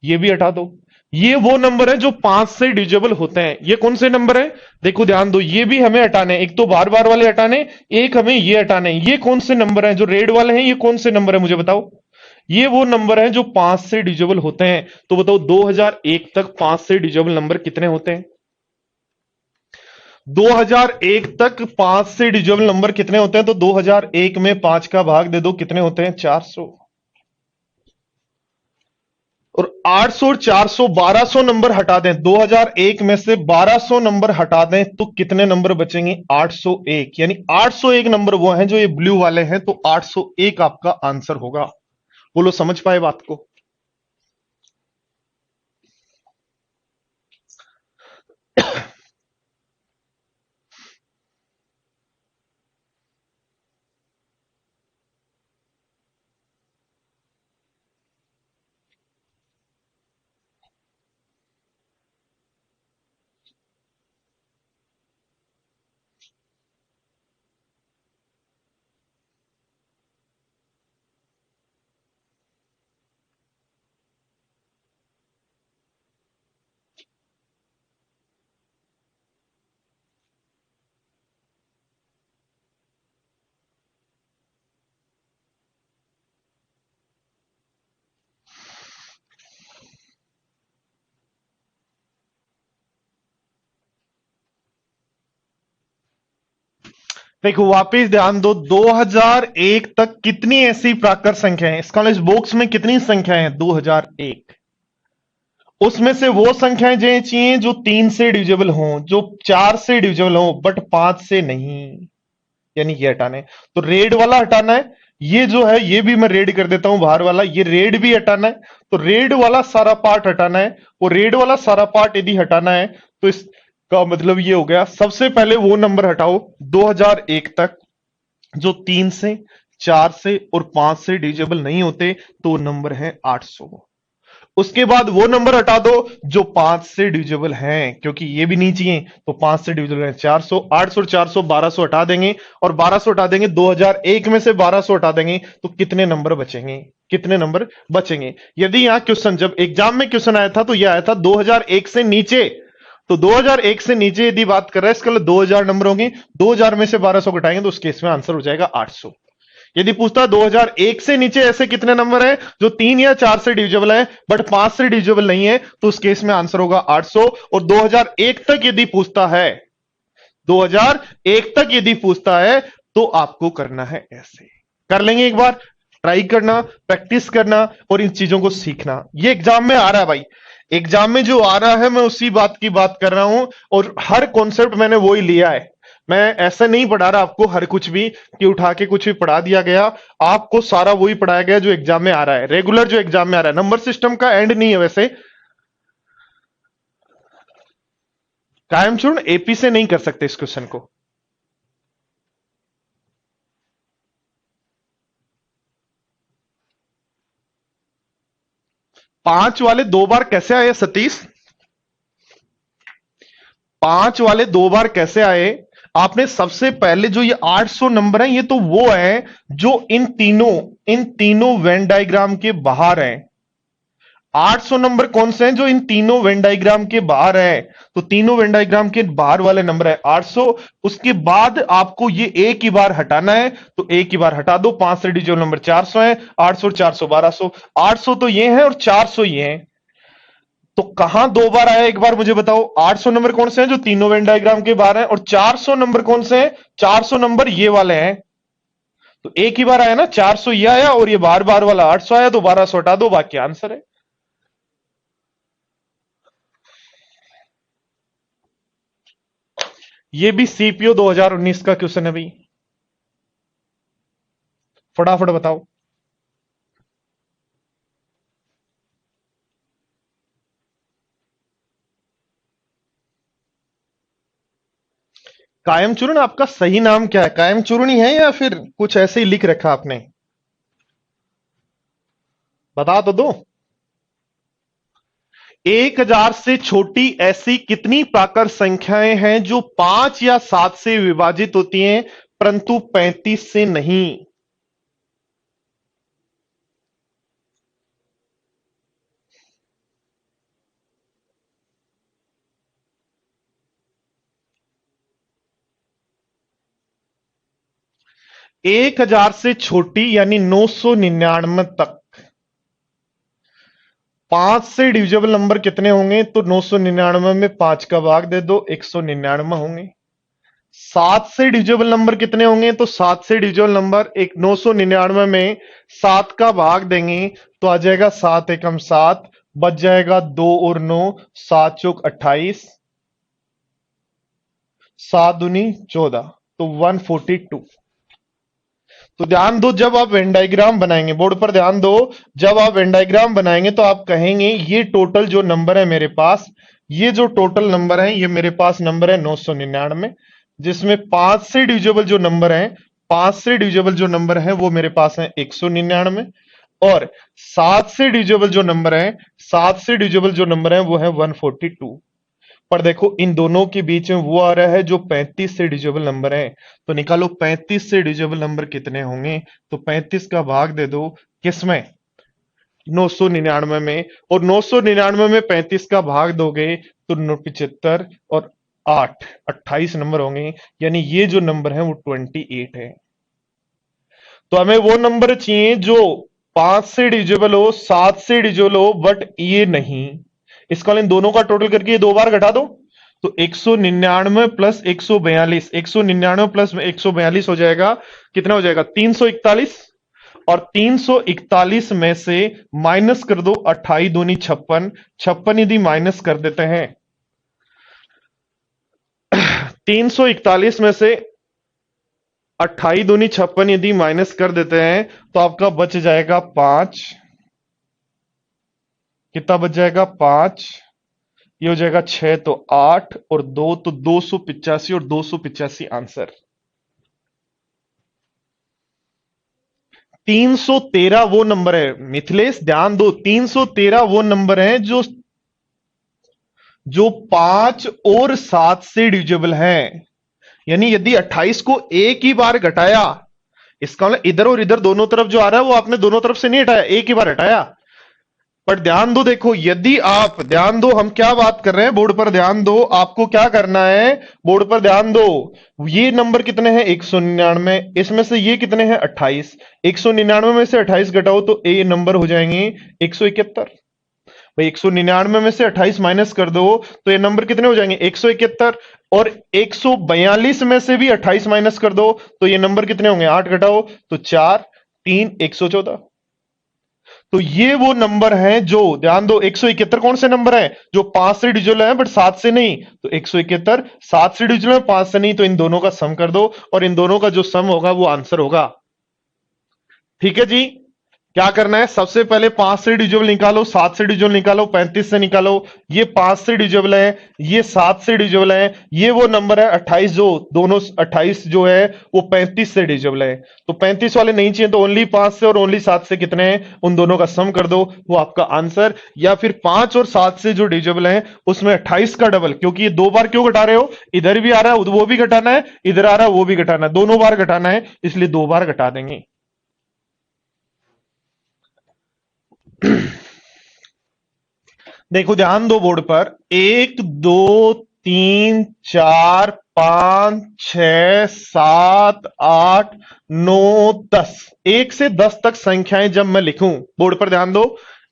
Speaker 1: ये भी हटा दो। ये वो नंबर है जो 5 से डिविजिबल होते हैं। ये कौन से नंबर है? देखो ध्यान दो, ये भी हमें हटाने हैं। एक तो बार बार वाले हटाने, एक हमें ये हटाने हैं। ये कौन से नंबर है जो रेड वाले हैं? ये कौन से नंबर है मुझे बताओ? ये वो नंबर है जो 5 से डिविजिबल होते हैं। तो बताओ 2001 तक 5 से डिविजिबल नंबर कितने होते हैं? 2001 तक 5 से डिविजिबल नंबर कितने होते हैं? तो 2001 में 5 का भाग दे दो, कितने होते हैं? 400। और 800 और 400, 1200 नंबर हटा दें, 2001 में से 1200 नंबर हटा दें तो कितने नंबर बचेंगे? 801। यानी 801 नंबर वो हैं जो ये ब्लू वाले हैं। तो 801 आपका आंसर होगा। बोलो समझ पाए बात को? देखो वापिस ध्यान दो, 2001 तक कितनी ऐसी प्राकृत संख्या है? इसका इस बॉक्स में कितनी संख्याएं हैं? 2001। उसमें से वो संख्याएं जो चाहिए जो 3 से डिविजिबल हों, जो 4 से डिविजिबल हों, बट 5 से नहीं। यानी ये हटाना है। तो रेड वाला हटाना है। ये जो है ये भी मैं रेड कर देता हूं, बाहर वाला ये रेड भी हटाना है। तो रेड वाला सारा पार्ट हटाना है। और रेड वाला सारा पार्ट यदि हटाना है तो इसका मतलब ये हो गया, सबसे पहले वो नंबर हटाओ 2001 तक जो 3 से 4 से और 5 से डिविजिबल नहीं होते, तो नंबर है 800। उसके बाद वो नंबर हटा दो जो 5 से डिविजिबल हैं, क्योंकि ये भी नहीं चाहिए। तो 5 से डिविजिबल है 400, 800 और 400, 1200 हटा देंगे। और 1200 हटा देंगे, 2001 में से 1200 हटा देंगे, तो कितने नंबर बचेंगे? कितने नंबर बचेंगे? यदि यहां क्वेश्चन, जब एग्जाम में क्वेश्चन आया था तो यह आया था 2001 से नीचे। तो 2001 से नीचे यदि बात कर रहा है, इसका मतलब 2000 नंबर होंगे। 2000 में से 1200 घटाएंगे तो उस केस में आंसर हो जाएगा 800। यदि पूछता 2001 से नीचे ऐसे कितने नंबर हैं जो 3 या 4 से डिविजिबल है बट 5 से डिविजिबल नहीं है, तो उस केस में आंसर होगा 800। और 2001 तक यदि पूछता है, 2001 तक यदि पूछता है तो आपको करना है ऐसे। कर लेंगे एक बार, ट्राई करना, प्रैक्टिस करना और इन चीजों को सीखना। ये एग्जाम में आ रहा है भाई, एग्जाम में जो आ रहा है मैं उसी बात की बात कर रहा हूं। और हर कॉन्सेप्ट मैंने वो ही लिया है। मैं ऐसा नहीं पढ़ा रहा आपको हर कुछ भी कि उठा के कुछ भी पढ़ा दिया गया। आपको सारा वही पढ़ाया गया जो एग्जाम में आ रहा है, रेगुलर जो एग्जाम में आ रहा है। नंबर सिस्टम का एंड नहीं है वैसे। कायमचूर्ण एपी से नहीं कर सकते इस क्वेश्चन को। पांच वाले दो बार कैसे आए सतीश? पांच वाले दो बार कैसे आए? आपने सबसे पहले जो ये 800 नंबर है, ये तो वो है जो इन तीनों वेन डायग्राम के बाहर है। 800 नंबर कौन से हैं जो इन तीनों वेन डायग्राम के बाहर है? तो तीनों वेन डायग्राम के बाहर वाले नंबर है 800। उसके बाद आपको ये एक ही बार हटाना है, तो एक ही बार हटा दो। 5 से डिजिटल नंबर 400 है, 800 400 1200। 800 तो ये है और 400 ये है, तो कहां दो बार आया एक बार मुझे बताओ। 800 नंबर कौन से हैं जो तीनों वेन डायग्राम के बाहर हैं, और 400 नंबर कौन से हैं? 400 नंबर ये वाले हैं। तो एक ही बार आया ना, 400 ये आया और ये बार बार वाला 800 आया, तो 1200 हटा दो, बाकी आंसर है। ये भी सीपीओ 2019 का क्वेश्चन है भाई, फटाफट बताओ। कायमचूर्ण आपका सही नाम क्या है? कायमचूर्ण ही है या फिर कुछ ऐसे ही लिख रखा आपने? बता तो दो। 1000 से छोटी ऐसी कितनी प्राकृत संख्याएं हैं जो 5 या 7 से विभाजित होती हैं परंतु 35 से नहीं? 1000 से छोटी यानी 999 तक 5 से डिविजिबल नंबर कितने होंगे? तो 999 में 5 का भाग दे दो, 199 होंगे। 7 से डिविजिबल नंबर कितने होंगे? तो 7 से डिविजिबल नंबर एक 999 में 7 का भाग देंगे तो आ जाएगा 7 एकम 7, बच जाएगा 2 और 9, 7 चौक 28, 7 दूनी 14, तो 142। तो ध्यान दो, जब आप वेन डायग्राम बनाएंगे, बोर्ड पर ध्यान दो, जब आप वेन डायग्राम बनाएंगे तो आप कहेंगे ये टोटल जो नंबर है मेरे पास, ये जो टोटल नंबर है, ये मेरे पास नंबर है 999, जिसमें 5 से डिविजिबल जो नंबर है, 5 से डिविजिबल जो नंबर है वो मेरे पास है 199, और 7 से डिविजिबल जो नंबर है, 7 से डिविजिबल जो नंबर है वो है 142। पर देखो इन दोनों के बीच में वो आ रहा है जो 35 से डिविजिबल नंबर है, तो निकालो 35 से डिविजिबल नंबर कितने होंगे? तो 35 का भाग दे दो किसमें? 999 में, और 999 में 35 का भाग दोगे तो 75 और 8 28 नंबर होंगे, यानी ये जो नंबर है वो 28 है। तो हमें वो नंबर चाहिए जो 5 से डिविजिबल हो, 7 से डिविजिबल हो, बट ये नहीं। इसका इन दोनों का टोटल करके ये दो बार घटा दो, तो 199 प्लस 142, 199 प्लस 142 हो जाएगा, कितना हो जाएगा? 341। और 341 में से माइनस कर दो 28 दूनी 56, 56 यदि माइनस कर देते हैं 341 में से 28 दूनी 56 यदि माइनस कर देते हैं तो आपका बच जाएगा 5। कितना बच जाएगा? 5। ये हो जाएगा 6 तो 8 और 2 तो 285, और 285 आंसर। 313 वो नंबर है मिथिलेश, ध्यान दो, 313 वो नंबर है जो 5 और 7 से डिविजिबल है। यानी यदि 28 को एक ही बार घटाया, इसका मतलब इधर और इधर दोनों तरफ जो आ रहा है वो आपने दोनों तरफ से नहीं हटाया, एक ही बार हटाया। पर ध्यान दो, देखो यदि आप ध्यान दो, हम क्या बात कर रहे हैं, बोर्ड पर ध्यान दो, आपको क्या करना है, बोर्ड पर ध्यान दो। ये नंबर कितने हैं? 199, इसमें से ये कितने हैं? 28। 199 में से 28 घटाओ तो ये नंबर हो जाएंगे 171। भाई 199 में से 28 माइनस कर दो तो ये नंबर कितने हो जाएंगे? 171। और 142 में से भी 28 माइनस कर दो तो ये नंबर कितने होंगे? 8 घटाओ तो 4 3 114। तो ये वो नंबर हैं जो, ध्यान दो, 171 कौन से नंबर हैं? जो 5 से डिविजिबल है बट 7 से नहीं। तो 171 7 से डिविजिबल है, 5 से नहीं, तो इन दोनों का सम कर दो और इन दोनों का जो सम होगा वो आंसर होगा। ठीक है जी, क्या करना है, सबसे पहले 5 से डिविजिबल निकालो, 7 से डिविजिबल निकालो, 35 से निकालो। ये 5 से डिविजिबल है, ये 7 से डिविजिबल है, ये वो नंबर है 28, जो दोनों 28 जो है वो 35 से डिविजिबल है। तो 35 वाले नहीं चाहिए तो ओनली 5 से और ओनली 7 से कितने हैं, उन दोनों का सम कर दो, वो आपका आंसर। या फिर 5 और 7 से जो डिविजिबल है उसमें 28 का डबल, क्योंकि ये 2 बार क्यों घटा रहे हो, इधर भी आ रहा है वो भी घटाना है, इधर आ रहा है वो भी घटाना है, दोनों बार घटाना है, इसलिए 2 बार घटा देंगे। देखो ध्यान दो बोर्ड पर, 1 2 3 4 5 6 7 8 9 10, 1 से 10 तक संख्याएं जब मैं लिखूं, बोर्ड पर ध्यान दो,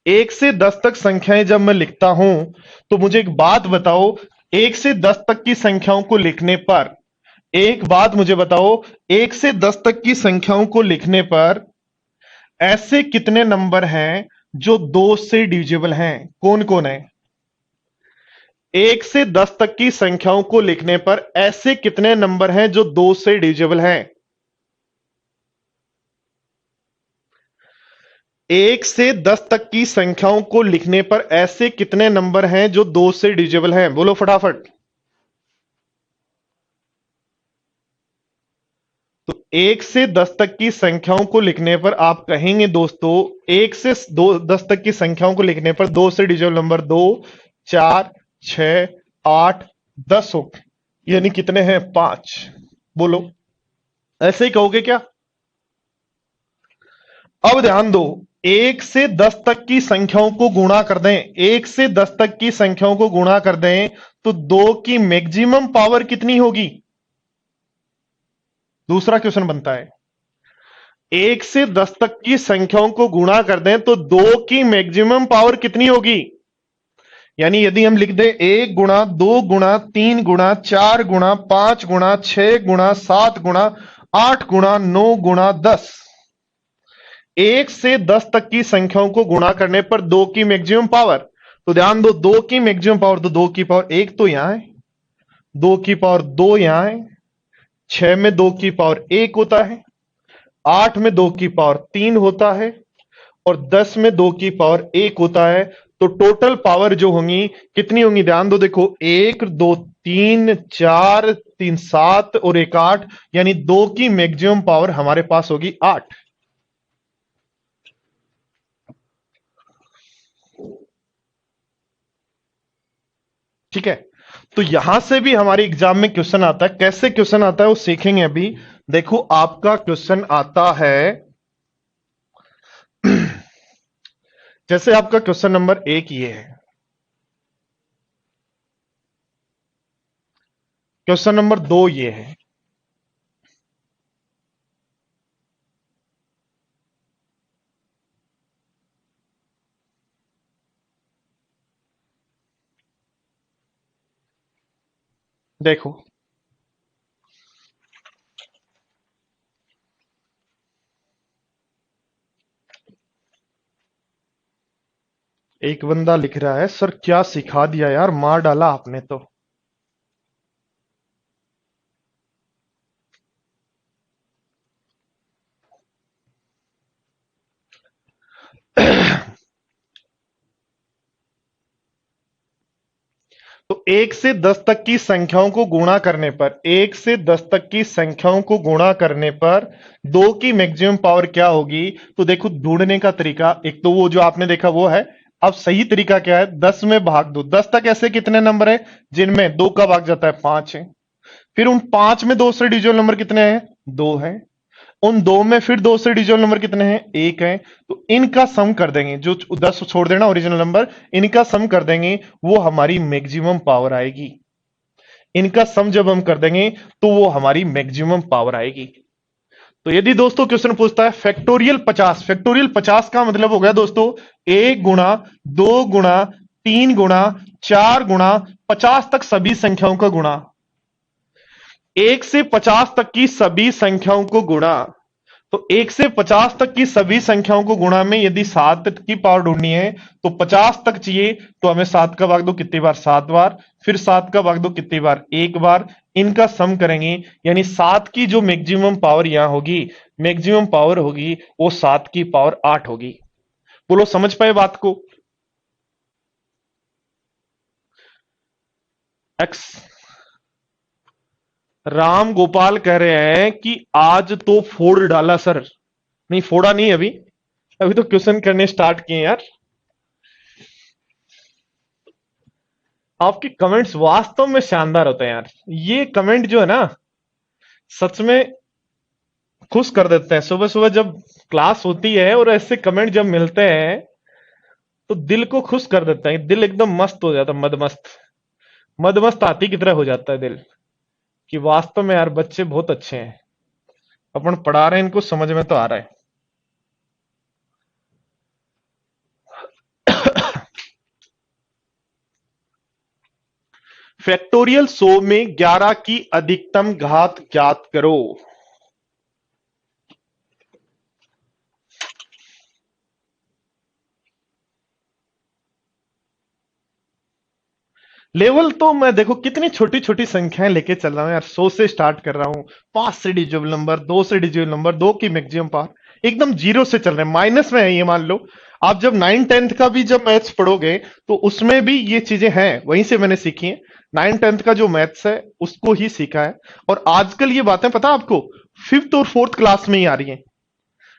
Speaker 1: 1 से 10 तक संख्याएं जब मैं लिखता हूं तो मुझे एक बात बताओ, 1 से 10 तक की संख्याओं को लिखने पर, एक बात मुझे बताओ, 1 से 10 तक की संख्याओं को लिखने पर ऐसे कितने नंबर हैं जो 2 से डिविजिबल हैं, कौन कौन है? 1 से 10 तक की संख्याओं को लिखने पर ऐसे कितने नंबर हैं जो 2 से डिविजिबल हैं? 1 से 10 तक की संख्याओं को लिखने पर ऐसे कितने नंबर हैं जो 2 से डिविजिबल हैं, बोलो फटाफट। तो 1 से 10 तक की संख्याओं को लिखने पर आप कहेंगे दोस्तों, 1 से 10 तक की संख्याओं को लिखने पर 2 से डिजिटल नंबर 2, 4, 6, 8, 10 हो, यानी कितने हैं, 5। बोलो, ऐसे ही कहोगे क्या? अब ध्यान दो, 1 से 10 तक की संख्याओं को गुणा कर दें, 1 से 10 तक की संख्याओं को गुणा कर दें तो 2 की मैक्सिमम पावर कितनी होगी? दूसरा क्वेश्चन बनता है, 1 से 10 तक की संख्याओं को गुणा कर दें तो 2 की मैक्सिमम पावर कितनी होगी? यानी यदि हम लिख दें 1 गुणा 2 गुणा 3 गुणा 4 गुणा 5 गुणा 6 गुणा 8 गुणा 9 गुणा 10, 1 से 10 तक की संख्याओं को गुणा करने पर 2 की मैक्सिमम पावर। तो ध्यान दो, 2 की मैक्सिमम पावर, तो 2 की पावर 1 तो यहां है, 2 की पावर 2 यहां है, 6 में 2 की पावर 1 होता है, 8 में 2 की पावर 3 होता है और 10 में 2 की पावर 1 होता है। तो टोटल पावर जो होंगी कितनी होंगी, ध्यान दो, देखो 1 2 3 4 3 7 और 1 8, यानी 2 की मैक्सिमम पावर हमारे पास होगी 8। ठीक है, तो यहां से भी हमारे एग्जाम में क्वेश्चन आता है, कैसे क्वेश्चन आता है वो सीखेंगे अभी। देखो आपका क्वेश्चन आता है जैसे आपका क्वेश्चन नंबर 1 ये है, क्वेश्चन नंबर 2 ये है, देखो एक बंदा लिख रहा है, सर क्या सिखा दिया यार, मार डाला आपने तो। तो 1 से 10 तक की संख्याओं को गुणा करने पर, 1 से 10 तक की संख्याओं को गुणा करने पर 2 की मैक्सिमम पावर क्या होगी? तो देखो ढूंढने का तरीका, एक तो वो जो आपने देखा वो है, अब सही तरीका क्या है, 10 में भाग दो, 10 तक ऐसे कितने नंबर है जिनमें 2 का भाग जाता है, 5 है। फिर उन 5 में 2 से डिजिटल नंबर कितने हैं, 2 है। उन 2 में फिर 2 से डिजिटल नंबर कितने हैं, 1 है। तो इनका सम कर देंगे, जो 10 छोड़ देना ओरिजिनल नंबर, इनका सम कर देंगे, वो हमारी मैक्सिमम पावर आएगी। इनका सम जब हम कर देंगे तो वो हमारी मैक्सिमम पावर आएगी। तो यदि दोस्तों क्वेश्चन पूछता है फैक्टोरियल 50, फैक्टोरियल 50 का मतलब हो गया दोस्तों 1 गुणा 2 गुणा 3 गुणा 4 गुणा 50 तक सभी संख्याओं का गुणा, 1 से 50 तक की सभी संख्याओं को गुणा। तो 1 से 50 तक की सभी संख्याओं को गुणा में यदि 7 की पावर ढूंढनी है तो 50 तक चाहिए, तो हमें 7 का भाग दो कितनी बार, 7 बार, फिर 7 का भाग दो कितनी बार, 1 बार, इनका सम करेंगे, यानी 7 की जो मैक्सिमम पावर यहां होगी, मैक्सिमम पावर होगी वो 7 की पावर 8 होगी। बोलो समझ पाए बात को? एक्स राम गोपाल कह रहे हैं कि आज तो फोड़ डाला सर। नहीं फोड़ा नहीं, अभी अभी तो क्वेश्चन करने स्टार्ट किए यार। आपके कमेंट्स वास्तव में शानदार होते हैं यार। ये कमेंट जो है ना, सच में खुश कर देते हैं। सुबह सुबह जब क्लास होती है और ऐसे कमेंट जब मिलते हैं तो दिल को खुश कर देते हैं। दिल एकदम मस्त हो जाता है, मदमस्त, मदमस्त हाथी की तरह हो जाता है दिल, कि वास्तव में यार बच्चे बहुत अच्छे हैं, अपन पढ़ा रहे हैं इनको समझ में तो आ रहा है। फैक्टोरियल 100 में 11 की अधिकतम घात ज्ञात करो। लेवल तो मैं देखो कितनी छोटी छोटी संख्याएं लेके चल रहा हूं यार। 100 से स्टार्ट कर रहा हूं, 5 से डिजिबल नंबर, 2 से डिजिबल नंबर, 2 की मैक्सिमम पावर, एकदम जीरो से चल रहे हैं, माइनस में है ये मान लो। आप जब 9 10th का भी जब मैथ्स पढ़ोगे तो उसमें भी ये चीजें हैं, वहीं से मैंने सीखी है। 9 10th का जो मैथ्स है उसको ही सीखा है। और आजकल ये बातें पता आपको 5th और 4th क्लास में ही आ रही है।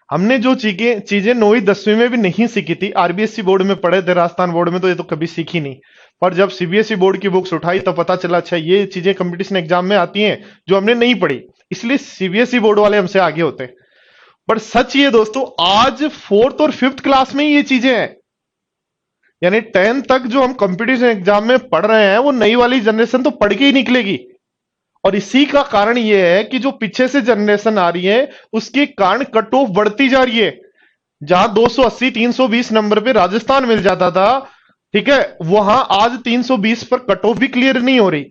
Speaker 1: हमने जो चीजें चीजें 9वीं 10वीं में भी नहीं सीखी थी, आरबीएसई बोर्ड में पढ़े थे, राजस्थान बोर्ड में तो ये तो कभी सीखी नहीं। पर जब सीबीएसई बोर्ड की बुक्स उठाई तब पता चला अच्छा ये चीजें कंपटीशन एग्जाम में आती हैं जो हमने नहीं पढ़ी, इसलिए सीबीएसई बोर्ड वाले हमसे आगे होते हैं। पर सच ये दोस्तों, आज 4th और 5th क्लास में ही ये चीजें हैं। यानी 10th तक जो हम कंपटीशन एग्जाम में पढ़ रहे हैं वो नई वाली जनरेशन तो पढ़ के ही निकलेगी। और इसी का कारण यह है कि जो पीछे से जनरेशन आ रही है उसके कारण कट ऑफ बढ़ती जा रही है। जहां 280 320 नंबर पे राजस्थान मिल जाता था, ठीक है, वहां आज 320 पर कट ऑफ भी क्लियर नहीं हो रही।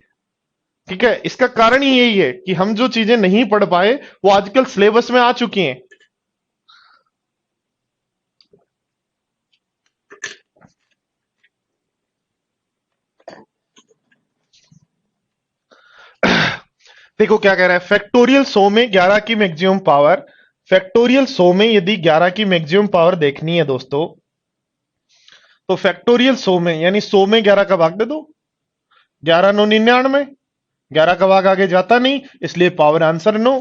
Speaker 1: ठीक है, इसका कारण ही यही है कि हम जो चीजें नहीं पढ़ पाए वो आजकल सिलेबस में आ चुकी हैं। देखो क्या कह रहा है, फैक्टोरियल 100 में 11 की मैक्सिमम पावर। फैक्टोरियल 100 में यदि 11 की मैक्सिमम पावर देखनी है दोस्तों, तो फैक्टोरियल 100 में यानी 100 में 11 का भाग दे दो, 11 9 99, 11 का भाग आगे जाता नहीं, इसलिए पावर आंसर 9।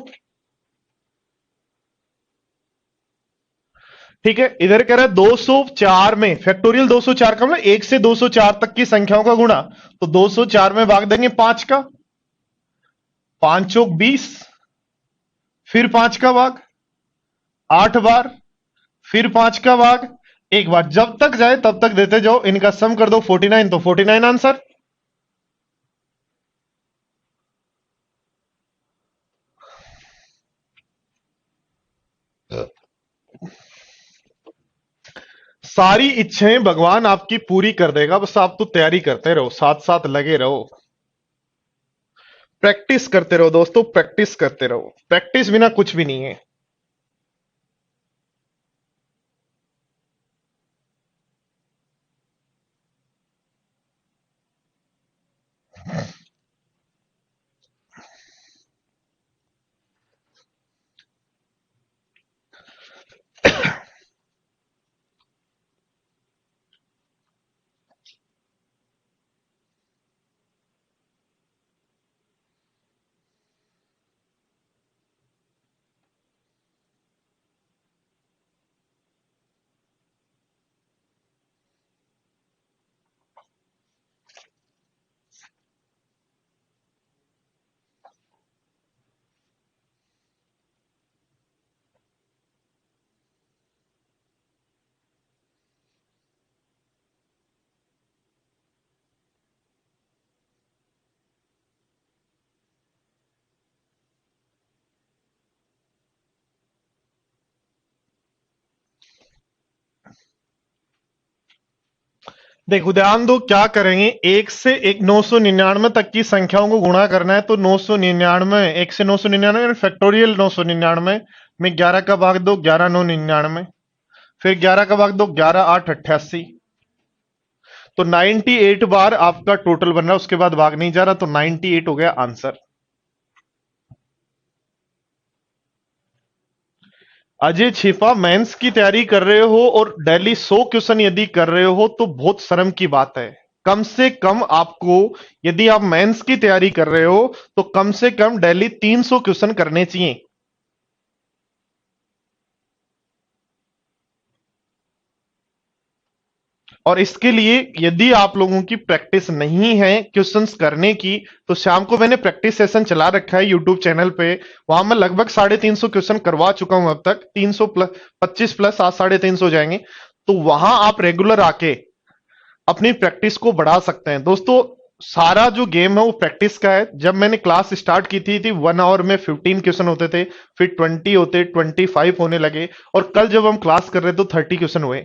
Speaker 1: ठीक है, इधर कह रहा है 204 में, फैक्टोरियल 204 का मतलब 1 से 204 तक की संख्याओं का गुणा। तो 204 में भाग देंगे 5 का, 5 चौक 20, फिर 5 का भाग 8 बार, फिर 5 का भाग एक बार, जब तक जाए तब तक देते जाओ। इनका सम कर दो 49, तो 49 आंसर। सारी इच्छाएं भगवान आपकी पूरी कर देगा, बस आप तो तैयारी करते रहो, साथ साथ लगे रहो, प्रैक्टिस करते रहो दोस्तों, प्रैक्टिस करते रहो। प्रैक्टिस बिना कुछ भी नहीं है। देखो ध्यान दो क्या करेंगे, एक से एक 999 तक की संख्याओं को गुणा करना है। तो 999, एक से 999 फैक्टोरियल 999 में 11 का भाग दो 11 9 99, फिर 11 का भाग दो 11 8 88, तो 98 बार आपका टोटल बन रहा है, उसके बाद भाग नहीं जा रहा, तो 98 हो गया आंसर। अजय छिपा, मेंस की तैयारी कर रहे हो और डेली 100 क्वेश्चन यदि कर रहे हो तो बहुत शर्म की बात है। कम से कम आपको, यदि आप मेंस की तैयारी कर रहे हो तो कम से कम डेली 300 क्वेश्चन करने चाहिए। और इसके लिए यदि आप लोगों की प्रैक्टिस नहीं है क्वेश्चंस करने की, तो शाम को मैंने प्रैक्टिस सेशन चला रखा है यूट्यूब चैनल पे। वहां मैं लगभग 350 क्वेश्चन करवा चुका हूं अब तक, 300 प्लस, 25 प्लस, आज 350 हो जाएंगे। तो वहां आप रेगुलर आके अपनी प्रैक्टिस को बढ़ा सकते हैं। दोस्तों, सारा जो गेम है वो प्रैक्टिस का है। जब मैंने क्लास स्टार्ट की थी 1 आवर में 15 क्वेश्चन होते थे, फिर 20 होते, 25 होने लगे, और कल जब हम क्लास कर रहे तो 30 क्वेश्चन हुए।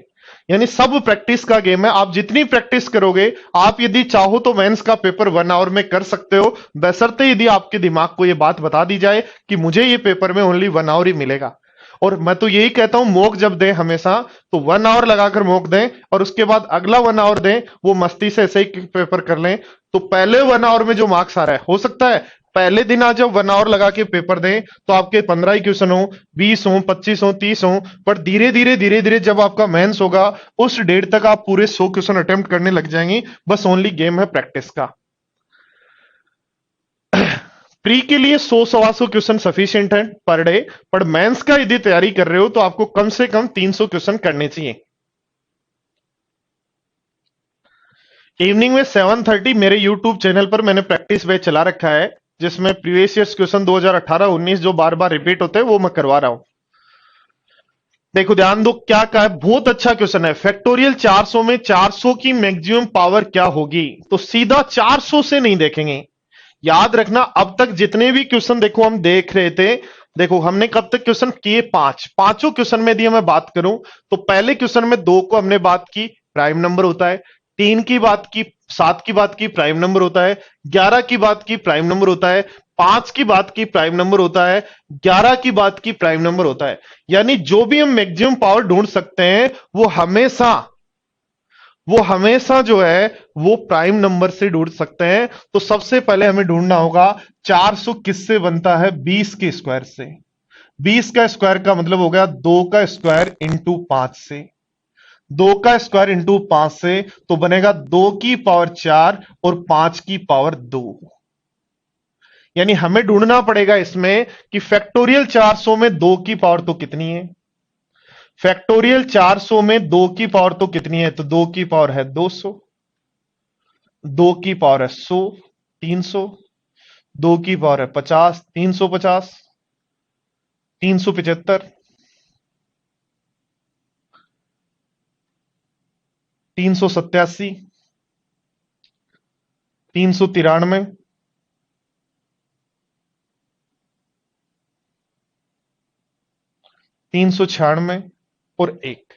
Speaker 1: यानी सब प्रैक्टिस का गेम है। आप जितनी प्रैक्टिस करोगे, आप यदि चाहो तो मेंस का पेपर 1 आवर में कर सकते हो, बशर्ते यदि आपके दिमाग को यह बात बता दी जाए कि मुझे ये पेपर में ओनली 1 आवर ही मिलेगा। और मैं तो यही कहता हूं, मॉक जब दें हमेशा तो 1 आवर लगाकर मॉक दें, और उसके बाद अगला 1 आवर दें, वो मस्ती से ऐसे ही पेपर कर लें। तो पहले 1 आवर में जो मार्क्स आ रहा है, हो सकता है पहले दिन आज जब 1 आवर लगा के पेपर दें तो आपके 15 ही क्वेश्चन हो, 20 हो, 25 हो, 30 हो, पर धीरे धीरे जब आपका मेंस होगा, उस डेट तक आप पूरे 100 क्वेश्चन अटेम्प्ट करने लग जाएंगे। बस ओनली गेम है प्रैक्टिस का। प्री के लिए 100 सवा 100 क्वेश्चन सफिशिएंट है पर डे, पर मेंस का यदि तैयारी कर रहे हो तो आपको कम से कम 300 क्वेश्चन करने चाहिए। इवनिंग में 7:30 मेरे यूट्यूब चैनल पर मैंने प्रैक्टिस बैच चला रखा है, जिसमें प्रीवियस ईयर्स क्वेश्चन 2018-19 जो बार बार रिपीट होते हैं वो मैं करवा रहा हूं। देखो ध्यान दो, क्या कहा है, बहुत अच्छा क्वेश्चन है। फैक्टोरियल 400 में 400 की मैक्सिमम पावर क्या होगी? तो सीधा 400 से नहीं देखेंगे। याद रखना, अब तक जितने भी क्वेश्चन देखो हम देख रहे थे, देखो हमने कब तक क्वेश्चन किए, पांचों क्वेश्चन में यदि मैं बात करूं तो पहले क्वेश्चन में 2 को हमने बात की, प्राइम नंबर होता है। 3 की बात की, 7 की बात की, प्राइम नंबर होता है। 11 की बात की, प्राइम नंबर होता है। 5 की बात की, प्राइम नंबर होता है। 11 की बात की, प्राइम नंबर होता है। यानी जो भी हम मैक्सिमम पावर ढूंढ सकते हैं वो हमेशा जो है वो प्राइम नंबर से ढूंढ सकते हैं। तो सबसे पहले हमें ढूंढना होगा 400 किससे बनता है? 20 के स्क्वायर से। 20 का स्क्वायर का मतलब हो गया 2 का स्क्वायर इंटू 5 से। 2 का स्क्वायर इंटू 5 से तो बनेगा 2 की पावर 4 और 5 की पावर 2। यानी हमें ढूंढना पड़ेगा इसमें कि फैक्टोरियल 400 में 2 की पावर तो कितनी है। फैक्टोरियल 400 में 2 की पावर तो कितनी है? तो 2 की पावर है 200, 2 की पावर है 100, 300, 2 की पावर है 50, 350, 375, 387, 393, 396 और 1।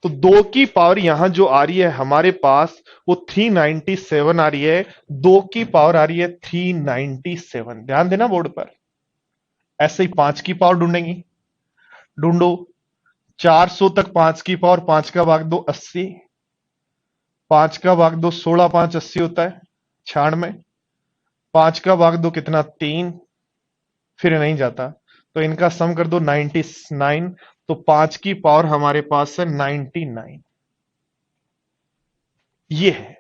Speaker 1: तो 2 की पावर यहां जो आ रही है हमारे पास वो 397 आ रही है। 2 की पावर आ रही है 397। ध्यान देना बोर्ड पर। ऐसे ही 5 की पावर ढूंढेंगी, ढूंढो। 400 तक 5 की पावर, 5 का भाग दो 80, 5 का भाग दो 16, 5 80 होता है 96। 5 का भाग दो कितना? 3, फिर नहीं जाता, तो इनका सम कर दो 99। तो 5 की पावर हमारे पास है 99। ये है।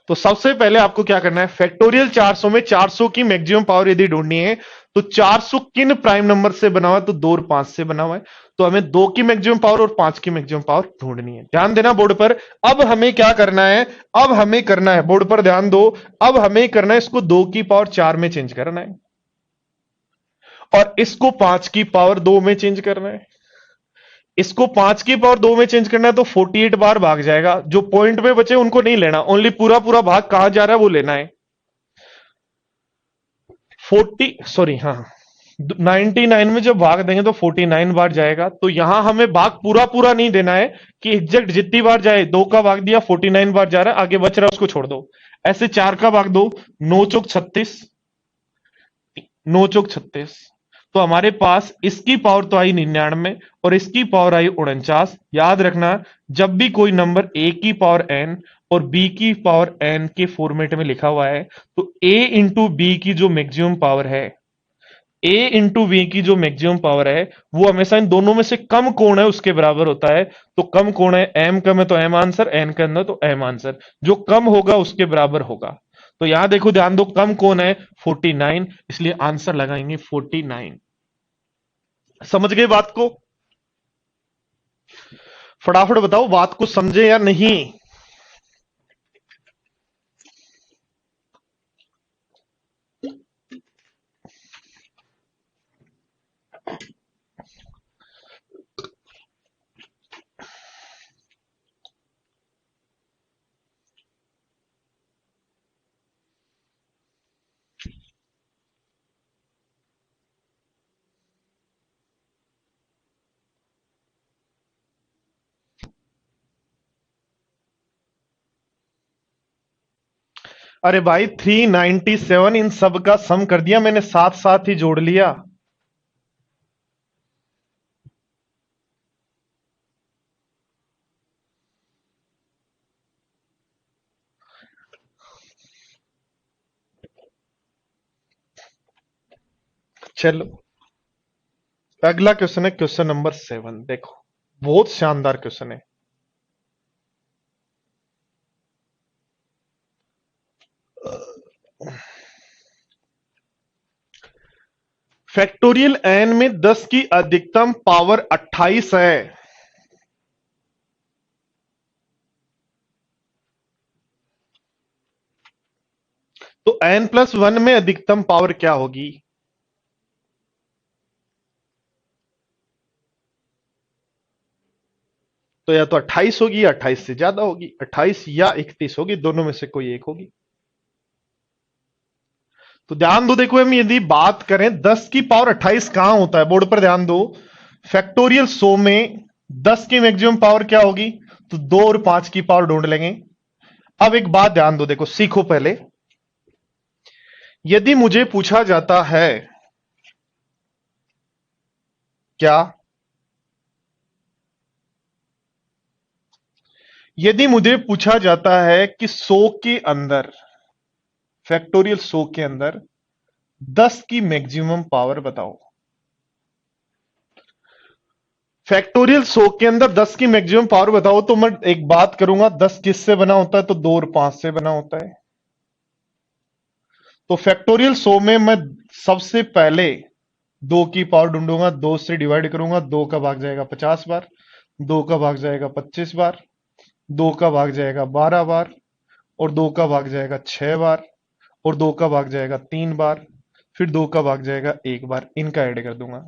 Speaker 1: तो सबसे पहले आपको क्या करना है, फैक्टोरियल 400 में 400 की मैक्सिमम पावर यदि ढूंढनी है तो 400 किन प्राइम नंबर से बना हुआ है? तो 2 और 5 से बना हुआ है। तो हमें 2 की मैक्सिमम पावर और 5 की मैक्सिमम पावर ढूंढनी है। ध्यान देना बोर्ड पर। अब हमें क्या करना है? अब हमें करना है, बोर्ड पर ध्यान दो, अब हमें करना है इसको 2 की पावर 4 में चेंज करना है, और इसको 5 की पावर 2 में चेंज करना है। इसको 5 की पावर 2 में चेंज करना है तो 48 बार भाग जाएगा। जो पॉइंट में बचे उनको नहीं लेना, ओनली पूरा पूरा भाग कहां जा रहा है वो लेना है। 99 में जब भाग देंगे तो 49 बार जाएगा। तो यहां हमें भाग पूरा पूरा नहीं देना है कि एग्जैक्ट जितनी बार जाए, 2 का भाग दिया 49 बार जा रहा है, आगे बच रहा है उसको छोड़ दो। ऐसे 4 का भाग दो, 9 चौक 36, 9 चौक 36। तो हमारे पास इसकी पावर तो आई 99 और इसकी पावर आई 49। याद रखना, जब भी कोई नंबर ए की पावर एन और बी की पावर एन के फॉर्मेट में लिखा हुआ है तो ए इंटू बी की जो मैक्सिमम पावर है ए इंटू वी की जो मैक्सिमम पावर है वो हमेशा इन दोनों में से कम कौन है उसके बराबर होता है। तो कम कौन है, एम कम है तो एम आंसर, एन का अंदर तो एम आंसर, जो कम होगा उसके बराबर होगा। तो यहां देखो ध्यान दो, कम कौन है 49, इसलिए आंसर लगाएंगे 49। समझ गए बात को? फटाफट बताओ बात को समझे या नहीं। अरे भाई 397 इन सब का सम कर दिया मैंने, साथ साथ ही जोड़ लिया। चलो अगला क्वेश्चन है क्वेश्चन नंबर 7। देखो बहुत शानदार क्वेश्चन है। फैक्टोरियल एन में 10 की अधिकतम पावर 28 है, तो एन प्लस वन में अधिकतम पावर क्या होगी? तो या तो 28 होगी या 28 से ज्यादा होगी, 28 या 31 होगी, दोनों में से कोई एक होगी। तो ध्यान दो, देखो हम यदि बात करें 10 की पावर 28 कहां होता है, बोर्ड पर ध्यान दो। फैक्टोरियल 100 में 10 की मैक्सिमम पावर क्या होगी? तो 2 और 5 की पावर ढूंढ लेंगे। अब एक बात ध्यान दो, देखो सीखो पहले। यदि मुझे पूछा जाता है क्या, यदि मुझे पूछा जाता है कि 100 के अंदर, फैक्टोरियल 100 के अंदर 10 की मैक्सिमम पावर बताओ। फैक्टोरियल 100 के अंदर 10 की मैक्सिमम पावर बताओ, तो मैं एक बात करूंगा, 10 किससे बना होता है? तो 2 और 5 से बना होता है। तो फैक्टोरियल 100 में मैं सबसे पहले 2 की पावर ढूंढूंगा, 2 से डिवाइड करूंगा, 2 का भाग जाएगा 50 बार, 2 का भाग जाएगा 25 बार, 2 का भाग जाएगा 12 बार, और 2 का भाग जाएगा 6 बार, और 2 का भाग जाएगा 3 बार, फिर 2 का भाग जाएगा 1 बार। इनका ऐड कर दूंगा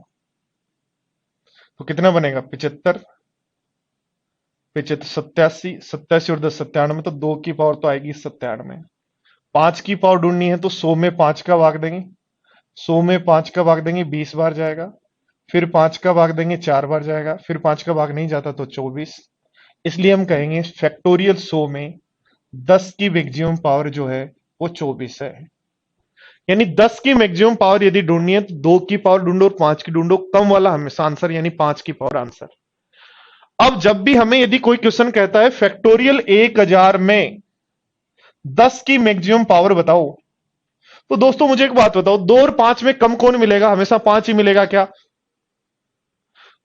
Speaker 1: तो कितना बनेगा? 75, 75 87, 87 और 10 97, तो 2 की पावर तो आएगी 97। 5 की पावर ढूंढनी है तो 100 में 5 का भाग देंगे, 100 में 5 का भाग देंगे 20 बार जाएगा, फिर 5 का भाग देंगे 4 बार जाएगा, फिर 5 का भाग नहीं जाता तो 24। इसलिए हम कहेंगे फैक्टोरियल 100 में 10 की मैक्सिमम पावर जो है वो 24 है। यानी 10 की मैक्सिमम पावर यदि ढूंढनी है तो 2 की पावर ढूंढो और 5 की ढूंढो, कम वाला हमेशा आंसर, यानी 5 की पावर आंसर। अब जब भी हमें यदि कोई क्वेश्चन कहता है फैक्टोरियल 1000 में 10 की मैक्सिमम पावर बताओ, तो दोस्तों मुझे एक बात बताओ, 2 और 5 में कम कौन मिलेगा? हमेशा 5 ही मिलेगा क्या?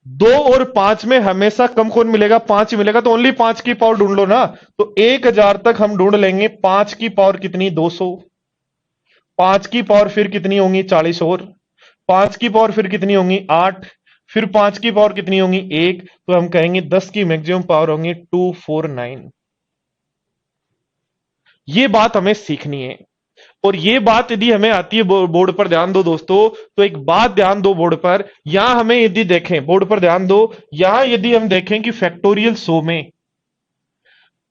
Speaker 1: 2 और 5 में हमेशा कम कौन मिलेगा? 5 ही मिलेगा, तो ओनली 5 की पावर ढूंढ लो ना। तो 1000 तक हम ढूंढ लेंगे, 5 की पावर कितनी? 200। 5 की पावर फिर कितनी होंगी? 40, और 5 की पावर फिर कितनी होंगी? 8, फिर 5 की पावर कितनी होंगी? 1, तो हम कहेंगे 10 की मैक्सिमम पावर होंगी 249। ये बात हमें सीखनी है। और ये बात यदि हमें आती है, बोर्ड पर ध्यान दो दोस्तों, तो एक बात ध्यान दो बोर्ड पर, यहां हमें यदि देखें, बोर्ड पर ध्यान दो, यहां यदि हम देखें कि फैक्टोरियल 100 में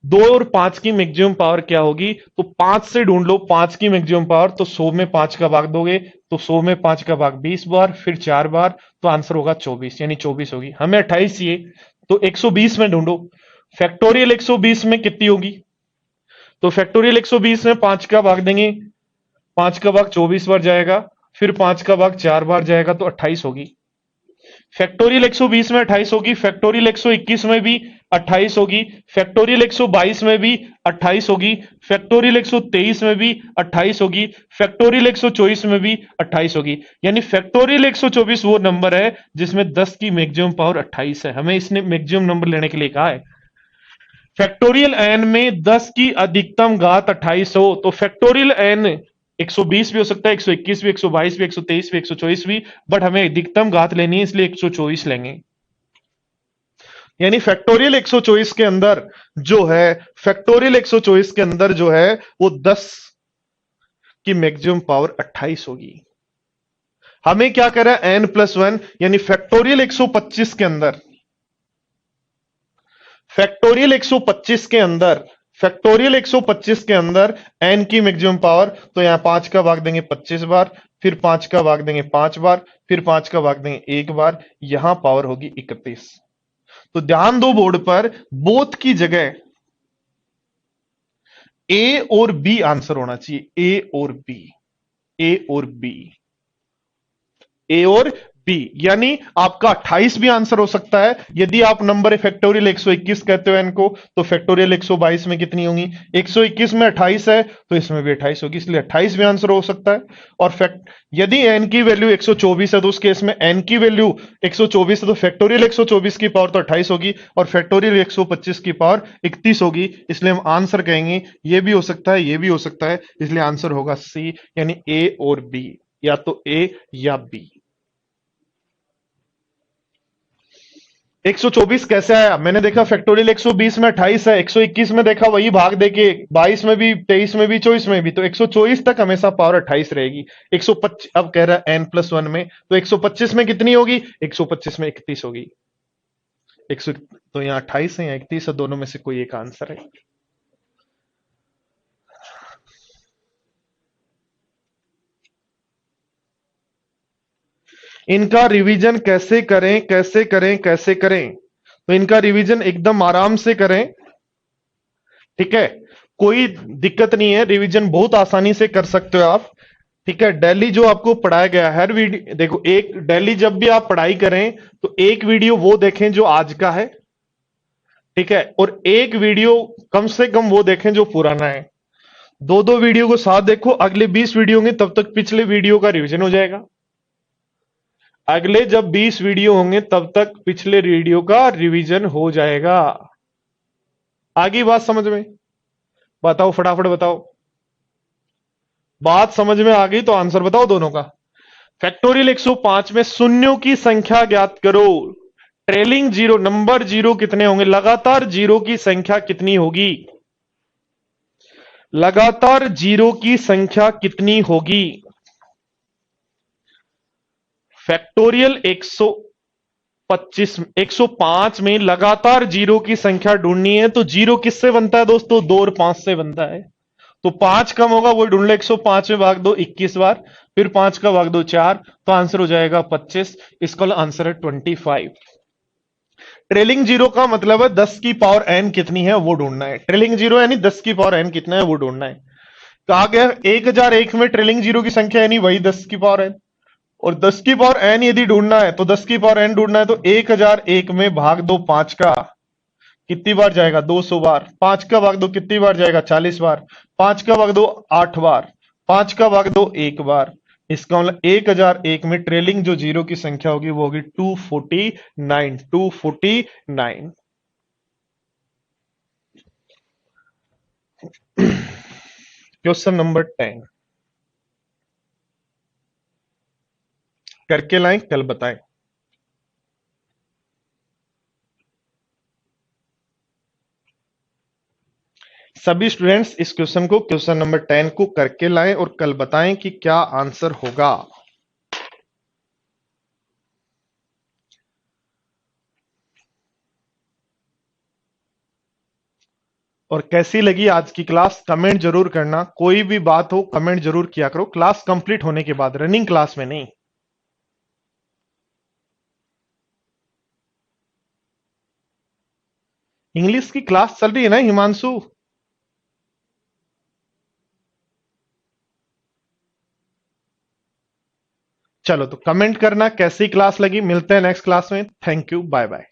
Speaker 1: 2 और 5 की मैक्सिमम पावर क्या होगी, तो 5 से ढूंढ लो 5 की मैक्सिमम पावर, तो 100 में 5 का भाग दोगे तो 100 में 5 का भाग 20 बार, फिर 4 बार, तो आंसर होगा 24, यानी 24 होगी। हमें 28 चाहिए, तो 120 में ढूंढो। फैक्टोरियल 120 में कितनी होगी? तो फैक्टोरियल 120 में 5 का भाग देंगे, 5 का भाग 24 बार जाएगा, फिर 5 का भाग 4 बार जाएगा, तो 28 होगी। फैक्टोरियल 120 में 28 होगी, फैक्टोरियल 121 में भी 28 होगी, फैक्टोरियल 122 में भी 28 होगी, फैक्टोरियल 123 में भी 28 होगी, फैक्टोरियल 124 में भी 28 होगी। यानी फैक्टोरियल 124 वो नंबर है जिसमें 10 की मैक्सिमम पावर 28 है। हमें इसने मैक्सिमम नंबर लेने के लिए कहा है। फैक्टोरियल एन में 10 की अधिकतम घात 28 हो तो फैक्टोरियल एन 120 भी हो सकता है, 121 भी, 122 भी, 123 भी, 124 भी, बट हमें अधिकतम घात लेनी है इसलिए 124 लेंगे। यानी फैक्टोरियल 124 के अंदर जो है, फैक्टोरियल 124 के अंदर जो है वो 10 की मैक्सिमम पावर 28 होगी। हमें क्या कह रहा है, n+1 यानी फैक्टोरियल 125 के अंदर, फैक्टोरियल 125 के अंदर, फैक्टोरियल 125 के अंदर n की मैक्सिमम पावर, तो यहां 5 का भाग देंगे 25 बार, फिर 5 का भाग देंगे 5 बार, फिर 5 का भाग देंगे 1 बार, यहां पावर होगी 31। तो ध्यान दो बोर्ड पर, बोथ की जगह ए और बी आंसर होना चाहिए, ए और बी, ए और बी, ए और बी। यानी आपका 28 भी आंसर हो सकता है। यदि आप नंबर फैक्टोरियल 121 कहते हो एन को, तो फैक्टोरियल 122 में कितनी होंगी, 121 में 28 है तो इसमें भी 28 होगी, इसलिए 28 भी आंसर हो सकता है। और यदि एन की वैल्यू 124 है तो उस केस में एन की वैल्यू 124 है तो फैक्टोरियल 124 की पावर तो 28 होगी और फैक्टोरियल 125 की पावर 31 होगी, इसलिए हम आंसर कहेंगे ये भी हो सकता है, ये भी हो सकता है, इसलिए आंसर होगा सी, यानी ए और बी, या तो ए या बी। 124 कैसे आया, मैंने देखा फैक्टोरियल 120 में 28 है, 121 में देखा वही भाग देके 22 में भी, 23 में भी, 24 में भी, तो 124 तक हमेशा पावर 28 रहेगी। 125 अब कह रहा है n+1 में, तो 125 में कितनी होगी, 125 में 31 होगी। 100 तो यहाँ 28 है या 31 है, दोनों में से कोई एक आंसर है। इनका रिवीजन कैसे करें, कैसे करें, कैसे करें, तो इनका रिवीजन एकदम आराम से करें, ठीक है, कोई दिक्कत नहीं है, रिवीजन बहुत आसानी से कर सकते हो आप, ठीक है। डेली जो आपको पढ़ाया गया है, हर वीडियो देखो, एक डेली जब भी आप पढ़ाई करें तो एक वीडियो वो देखें जो आज का है, ठीक है, और एक वीडियो कम से कम वो देखें जो पुराना है। दो दो वीडियो को साथ देखो, अगले 20 वीडियो होंगे तब तक पिछले वीडियो का रिवीजन हो जाएगा। अगले जब 20 वीडियो होंगे तब तक पिछले वीडियो का रिवीजन हो जाएगा। आगे बात समझ में, बताओ फटाफट बताओ, बात समझ में आ गई तो आंसर बताओ दोनों का। फैक्टोरियल 105 में शून्यों की संख्या ज्ञात करो। ट्रेलिंग जीरो, नंबर जीरो कितने होंगे, लगातार जीरो की संख्या कितनी होगी, लगातार जीरो की संख्या कितनी होगी। फैक्टोरियल 125 105 में लगातार जीरो की संख्या ढूंढनी है, तो जीरो किससे बनता है दोस्तों, 2 और 5 से बनता है। तो 5 कम होगा वो ढूंढ लो, 105 में भाग दो 21 बार, फिर 5 का भाग दो 4, तो आंसर हो जाएगा 25। इसका आंसर है 25। ट्रेलिंग जीरो का मतलब है 10 की पावर n कितनी है वो ढूंढना है। ट्रेलिंग जीरो यानी 10 की पावर n कितना है वो ढूंढना है। कहा गया 1001 में ट्रेलिंग जीरो की संख्या यानी वही 10 की पावर n, और 10 की पावर n यदि ढूंढना है तो 10 की पावर n ढूंढना है तो 1001 में भाग दो 5 का, कितनी बार जाएगा, 200 बार। 5 का भाग दो कितनी बार जाएगा, 40 बार। 5 का भाग दो 8 बार। 5 का भाग दो 1 बार। इसका मतलब 1001 में ट्रेलिंग जो जीरो की संख्या होगी वो होगी 249, 249। क्वेश्चन नंबर 10 करके लाएं, कल बताएं। सभी स्टूडेंट्स इस क्वेश्चन को, क्वेश्चन नंबर 10 को करके लाएं और कल बताएं कि क्या आंसर होगा। और कैसी लगी आज की क्लास कमेंट जरूर करना, कोई भी बात हो कमेंट जरूर किया करो, क्लास कंप्लीट होने के बाद, रनिंग क्लास में नहीं। इंग्लिश की क्लास चल रही है ना हिमांशु, चलो तो कमेंट करना कैसी क्लास लगी, मिलते हैं नेक्स्ट क्लास में। Thank you, bye bye.